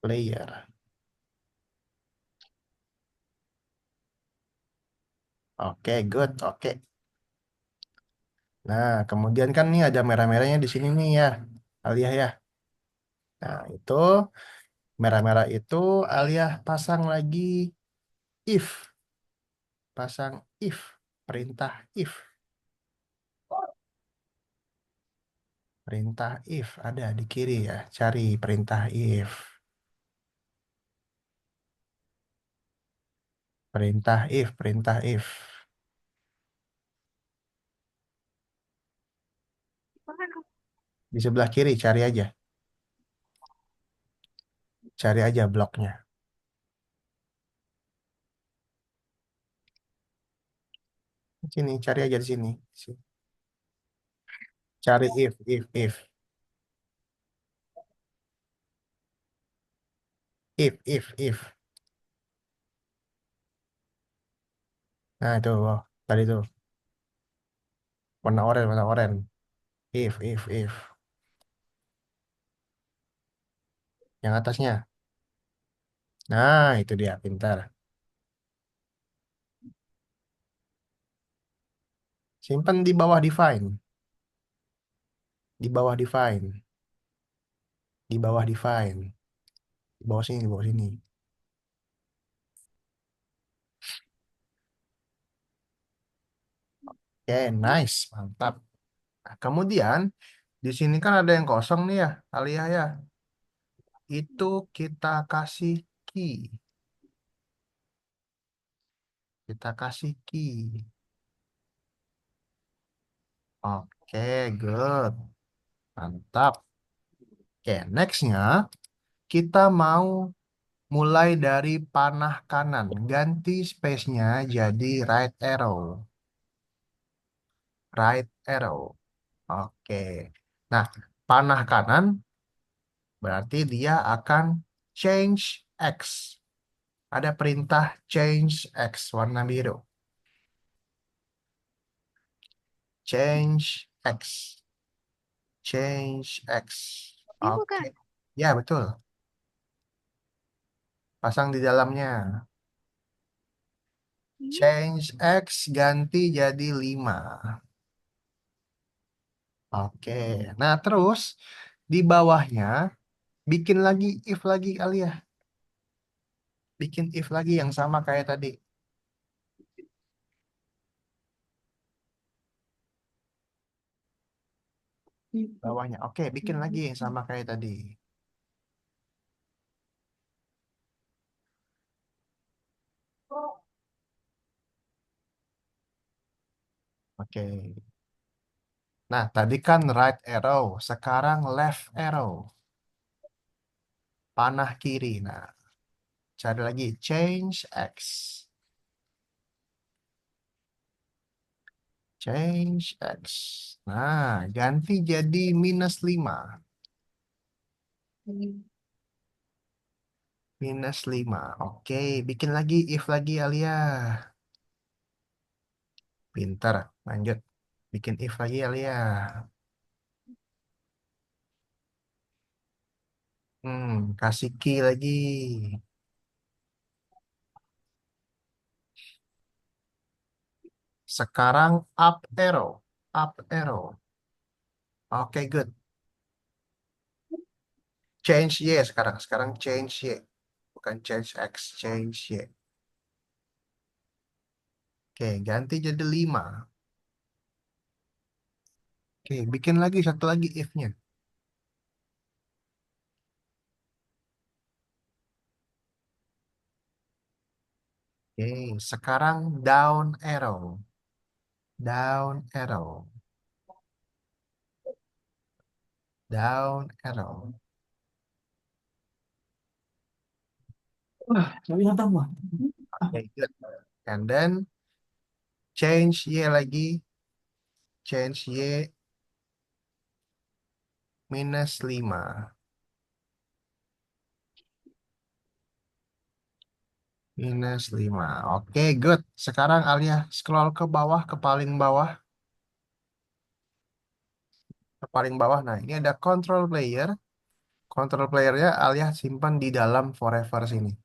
player. Oke, good. Oke. Nah, kemudian kan nih ada merah-merahnya di sini nih ya, Alia ya. Nah, itu merah-merah itu Alia pasang lagi if, pasang if, perintah if, perintah if ada di kiri ya. Cari perintah if, perintah if, perintah if. Di sebelah kiri cari aja bloknya. Sini, cari aja di sini. Cari if. Nah, itu, oh, tadi tuh, warna oranye, warna oranye. If. Yang atasnya. Nah, itu dia, pintar. Simpan di bawah define. Di bawah define. Di bawah define. Di bawah sini, di bawah sini. Oke, nice. Mantap. Nah, kemudian, di sini kan ada yang kosong nih ya, Alia ya. Itu kita kasih key. Kita kasih key. Oke, good. Mantap. Oke, nextnya kita mau mulai dari panah kanan. Ganti space-nya jadi right arrow. Right arrow. Oke. Nah, panah kanan Berarti dia akan change X. Ada perintah change X warna biru. Change X. Change X. Ini Oke. bukan. Ya, betul. Pasang di dalamnya. Ini Change X ganti jadi 5. Oke. Nah, terus di bawahnya bikin lagi if lagi kali ya. Bikin if lagi yang sama kayak tadi. Bawahnya. Oke, bikin lagi yang sama kayak tadi. Oke. Nah, tadi kan right arrow, sekarang left arrow. Panah kiri. Nah, cari lagi change X. Change X. Nah, ganti jadi -5. -5. Oke, bikin lagi if lagi Alia. Pinter. Lanjut. Bikin if lagi Alia. Kasih key lagi. Sekarang up arrow. Up arrow. Oke, good. Change Y sekarang. Sekarang change Y. Bukan change X, change Y. Oke, ganti jadi 5. Oke, bikin lagi satu lagi if-nya. Oke, sekarang down arrow. Down arrow. Down arrow. Oke, good. And then change Y lagi. Change Y -5. -5. Oke, good. Sekarang Alia scroll ke bawah, ke paling bawah. Ke paling bawah. Nah, ini ada control player. Control playernya Alia simpan di dalam forever sini.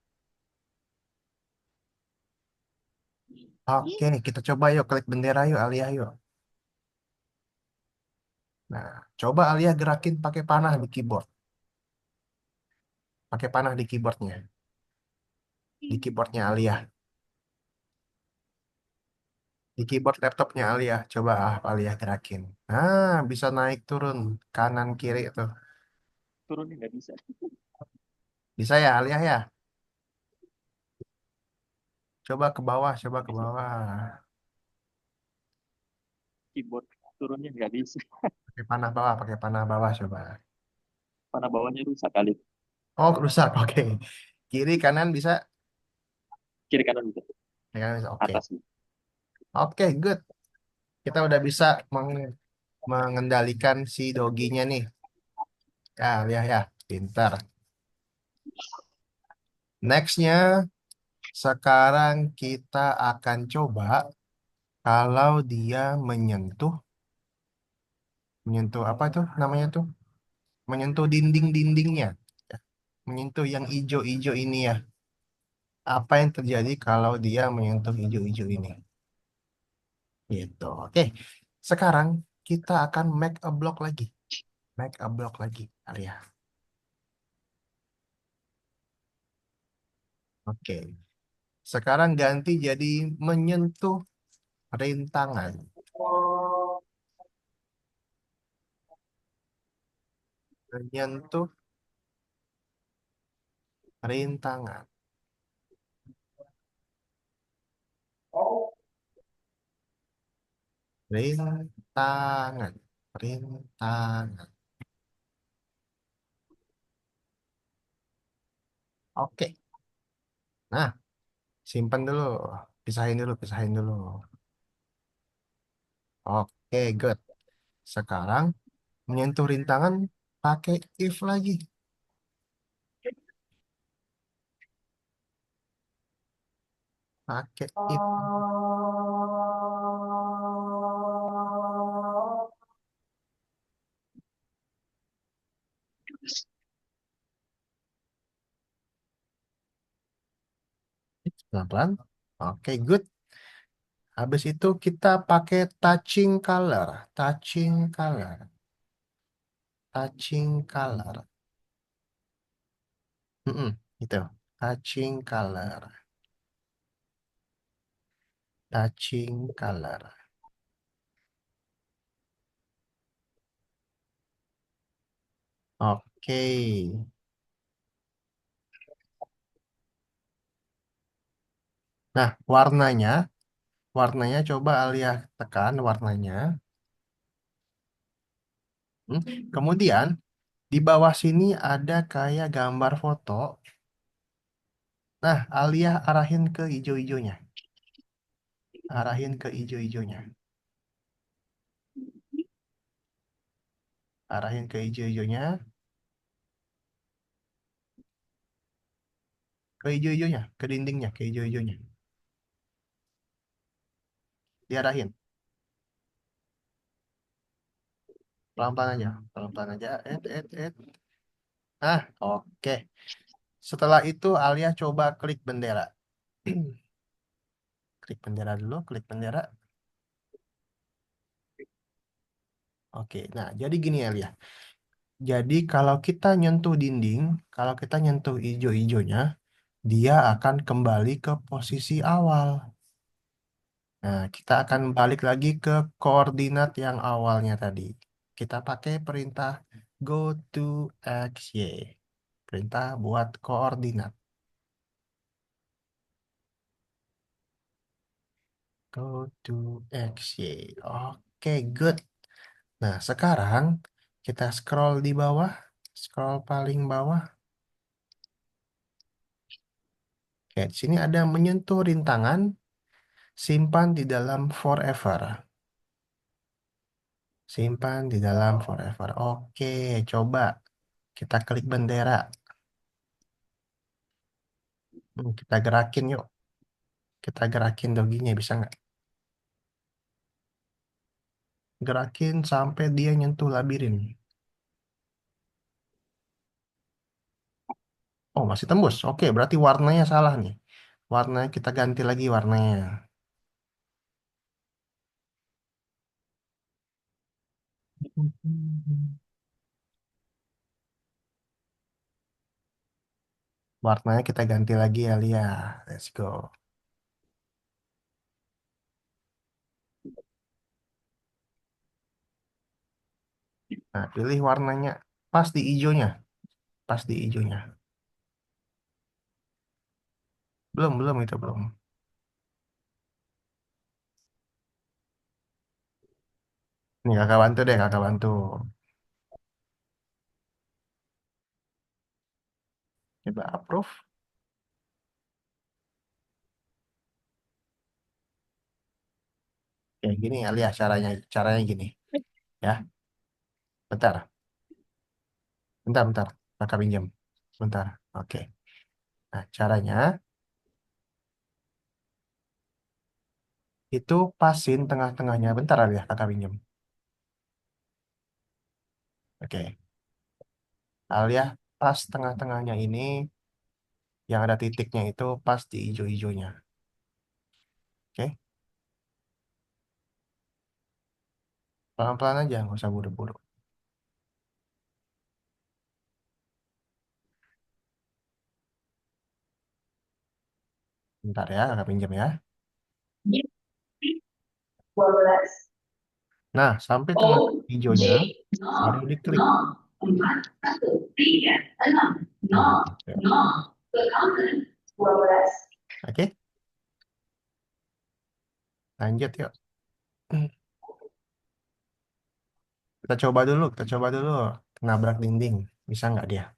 Oke, kita coba yuk. Klik bendera yuk, Alia yuk. Nah, coba Alia gerakin pakai panah di keyboard. Pakai panah di keyboardnya. Di keyboardnya Alia. Di keyboard laptopnya Alia. Coba Alia gerakin. Nah, bisa naik turun. Kanan kiri itu. Turunnya nggak bisa. Bisa ya Alia ya? Coba ke bawah, coba ke Bisa. bawah. Keyboard turunnya nggak bisa. Pakai panah bawah coba. Mana bawahnya rusak kali. Oh, rusak. Oke. Kiri kanan bisa. Kiri kanan bisa. Ya, kanan bisa. Oke. Atas. Oke, good. Kita udah bisa mengendalikan si doginya nih. Ya, Alia ya. Pintar. Nextnya, sekarang kita akan coba kalau dia menyentuh apa tuh namanya tuh? Menyentuh dinding-dindingnya. Ya, menyentuh yang hijau-hijau ini ya. Apa yang terjadi kalau dia menyentuh hijau-hijau ini? Gitu. Oke. Sekarang kita akan make a block lagi. Make a block lagi, Arya. Oke. Sekarang ganti jadi menyentuh rintangan. Menyentuh rintangan. Rintangan. Rintangan. Oke. Nah, simpan dulu. Pisahin dulu, pisahin dulu. Oke, good. Sekarang menyentuh rintangan pakai if lagi. Pakai if. Pelan-pelan. Oke, good. Habis itu kita pakai touching color. Touching color. Touching color. Itu. Touching color. Touching color. Oke. Nah, warnanya coba Alia tekan warnanya. Kemudian di bawah sini ada kayak gambar foto. Nah, Alia arahin ke hijau-hijaunya. Arahin ke hijau-hijaunya. Arahin ke hijau-hijaunya. Ke hijau-hijaunya. Ke dindingnya. Ke hijau-hijaunya. Diarahin. Pelan-pelan aja. Pelan-pelan aja. Oke. Setelah itu Alia coba klik bendera. Klik bendera dulu. Klik bendera. Oke. Nah, jadi gini Alia. Jadi kalau kita nyentuh dinding, kalau kita nyentuh hijau-hijaunya, dia akan kembali ke posisi awal. Nah, kita akan balik lagi ke koordinat yang awalnya tadi. Kita pakai perintah go to XY. Perintah buat koordinat. Go to XY. Oke, good. Nah, sekarang kita scroll di bawah. Scroll paling bawah. Oke, di sini ada menyentuh rintangan. Simpan di dalam forever. Simpan di dalam forever. Oke, coba kita klik bendera. Kita gerakin yuk. Kita gerakin doginya bisa nggak? Gerakin sampai dia nyentuh labirin. Oh, masih tembus. Oke, berarti warnanya salah nih. Warnanya kita ganti lagi warnanya. Warnanya kita ganti lagi ya, Lia. Let's go. Nah, pilih warnanya. Pas di hijaunya. Pas di hijaunya. Belum itu belum. Nih kakak bantu deh, kakak bantu. Coba approve. Kayak gini ya, lihat caranya gini. Ya, bentar, bentar. Kakak pinjam. Bentar. Oke. Nah, caranya itu pasin tengah-tengahnya. Bentar ya, kakak pinjam. Oke. Alia, pas tengah-tengahnya ini, yang ada titiknya itu pas di hijau-hijaunya. Oke. Pelan-pelan aja, nggak usah buru-buru. Bentar ya, kakak pinjam ya. Nah, sampai tengah hijaunya, baru diklik. Nah, gitu. Oke, lanjut yuk. Kita coba dulu. Nabrak dinding. Bisa nggak dia?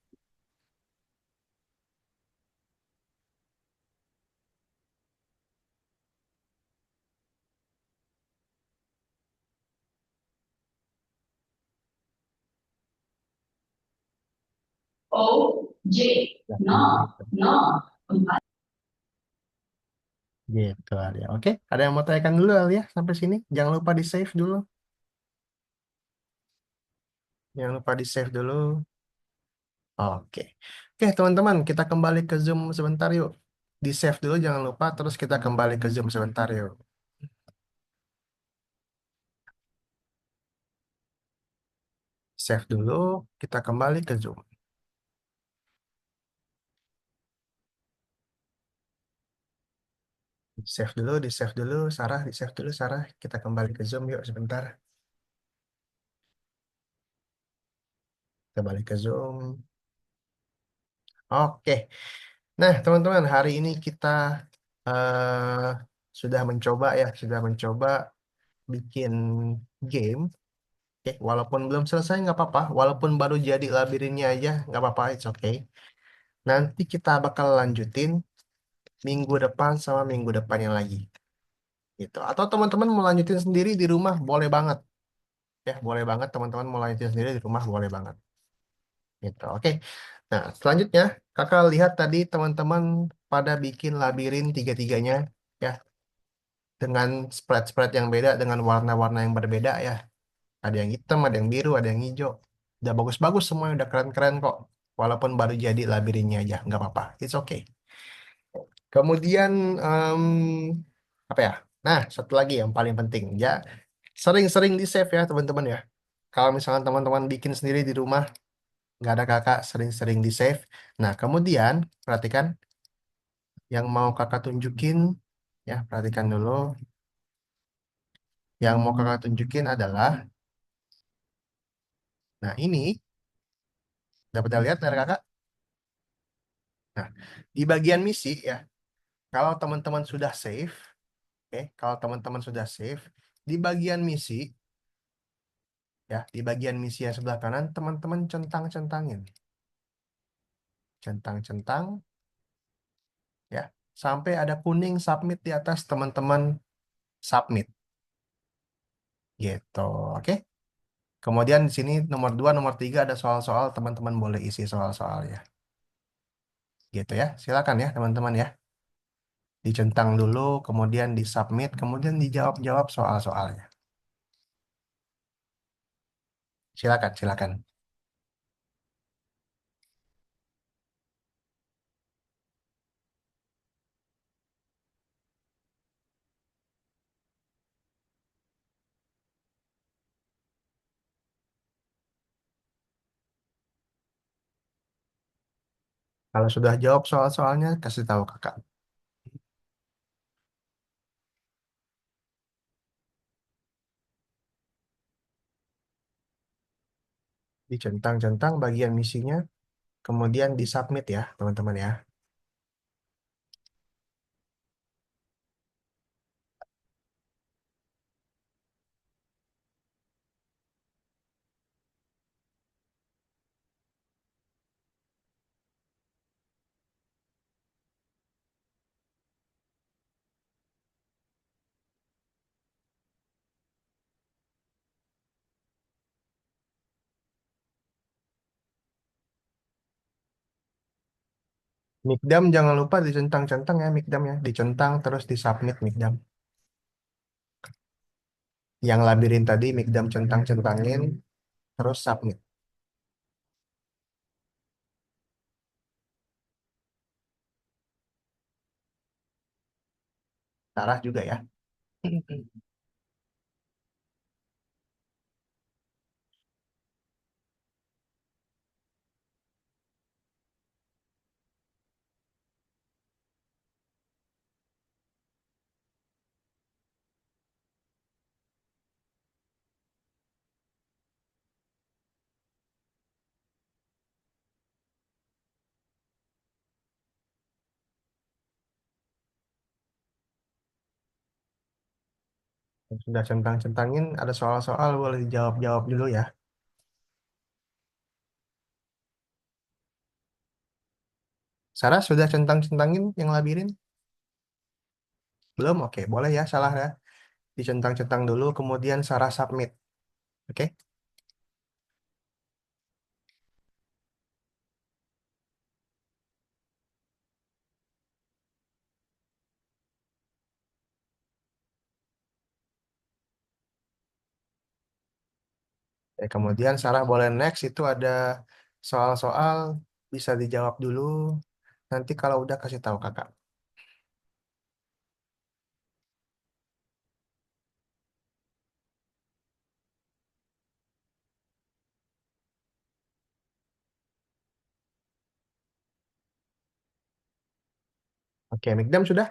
Ya, Gitu Alia. Oke, ada yang mau tanyakan dulu Alia sampai sini? Jangan lupa di save dulu. Jangan lupa di save dulu. Oke. Oke, teman-teman, kita kembali ke Zoom sebentar yuk. Di save dulu jangan lupa, terus kita kembali ke Zoom sebentar yuk. Save dulu, kita kembali ke Zoom. Di save dulu, di save dulu, Sarah, di save dulu, Sarah. Kita kembali ke Zoom yuk sebentar. Kita balik ke Zoom. Oke. Nah, teman-teman, hari ini kita eh, sudah mencoba ya, sudah mencoba bikin game. Oke, walaupun belum selesai nggak apa-apa, walaupun baru jadi labirinnya aja nggak apa-apa, it's okay. Nanti kita bakal lanjutin minggu depan sama minggu depannya lagi, gitu. Atau teman-teman mau lanjutin sendiri di rumah, boleh banget. Ya, boleh banget teman-teman mau lanjutin sendiri di rumah, boleh banget. Gitu, oke. Nah, selanjutnya, kakak lihat tadi teman-teman pada bikin labirin tiga-tiganya, ya, dengan spread-spread yang beda, dengan warna-warna yang berbeda ya. Ada yang hitam, ada yang biru, ada yang hijau. Udah bagus-bagus semuanya, udah keren-keren kok. Walaupun baru jadi labirinnya aja, nggak apa-apa. It's okay. Kemudian, em, apa ya? Nah, satu lagi yang paling penting, ya, sering-sering di save ya teman-teman ya. Kalau misalkan teman-teman bikin sendiri di rumah, nggak ada kakak, sering-sering di save. Nah, kemudian, perhatikan, yang mau kakak tunjukin, ya, perhatikan dulu. Yang mau kakak tunjukin adalah, nah ini, dapat lihat dari kakak? Nah, di bagian misi ya, kalau teman-teman sudah save, oke, kalau teman-teman sudah save, di bagian misi, ya, di bagian misi yang sebelah kanan, teman-teman centang-centangin, centang-centang, ya, sampai ada kuning submit di atas, teman-teman submit, gitu, oke. Kemudian di sini nomor 2, nomor 3 ada soal-soal, teman-teman boleh isi soal-soalnya, gitu ya. Silakan ya, teman-teman ya. Dicentang dulu, kemudian disubmit, kemudian dijawab-jawab soal-soalnya. Silakan, silakan. Kalau sudah jawab soal-soalnya, kasih tahu kakak. Dicentang-centang bagian misinya, kemudian disubmit ya, teman-teman ya. Mikdam jangan lupa dicentang-centang ya, Mikdam ya. Dicentang terus disubmit Mikdam. Yang labirin tadi Mikdam centang-centangin, terus submit. Sarah juga ya. Sudah centang-centangin, ada soal-soal boleh dijawab-jawab dulu ya. Sarah sudah centang-centangin yang labirin? Belum? Oke, boleh ya, salah ya. Dicentang-centang dulu, kemudian Sarah submit. Oke? Kemudian Sarah boleh next, itu ada soal-soal bisa dijawab dulu. Nanti kalau udah kasih tahu kakak. Oke, Mikdam sudah?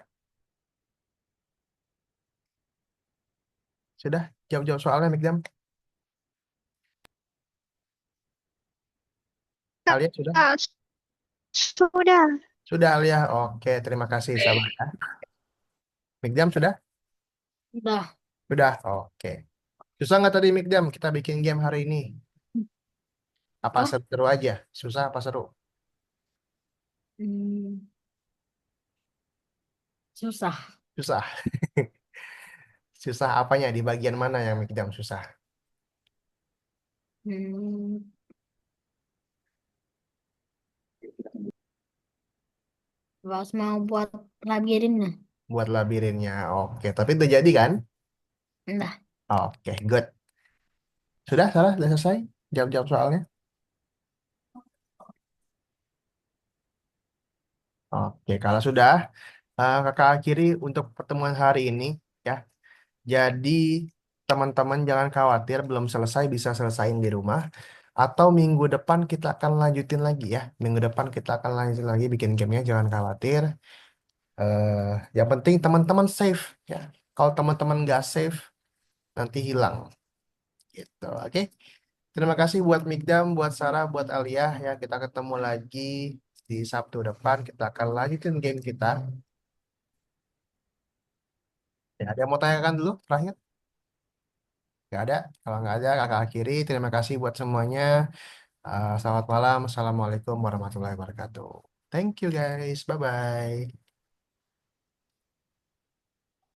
Sudah? Jawab-jawab soalnya, Mikdam. Alia sudah? Ah, sudah. Sudah, Alia. Oke, terima kasih, sahabat ya. Mikdam sudah? Udah. Sudah. Oke. Susah nggak tadi, Mikdam? Kita bikin game hari ini. Apa Oh, seru aja? Susah apa seru? hmm, susah. Susah. Susah apanya? Di bagian mana yang Mikdam susah? Hmm, Pas mau buat labirinnya. Buat labirinnya. Oke, tapi udah jadi kan? Udah. Oke, good. Sudah, salah, sudah selesai. Jawab-jawab soalnya. Oke, kalau sudah, kakak akhiri untuk pertemuan hari ini ya. Jadi teman-teman jangan khawatir, belum selesai bisa selesaiin di rumah. Atau minggu depan kita akan lanjutin lagi ya. Minggu depan kita akan lanjutin lagi bikin gamenya, jangan khawatir. eh yang penting teman-teman safe ya. Kalau teman-teman nggak safe, nanti hilang gitu. Oke. Terima kasih buat Mikdam, buat Sarah, buat Alia ya. Kita ketemu lagi di Sabtu depan. Kita akan lanjutin game kita. Ya, ada yang mau tanyakan dulu terakhir? Nggak ada. Kalau nggak ada, kakak akhiri. Terima kasih buat semuanya. Selamat malam. Assalamualaikum warahmatullahi wabarakatuh. Thank you guys. Bye-bye.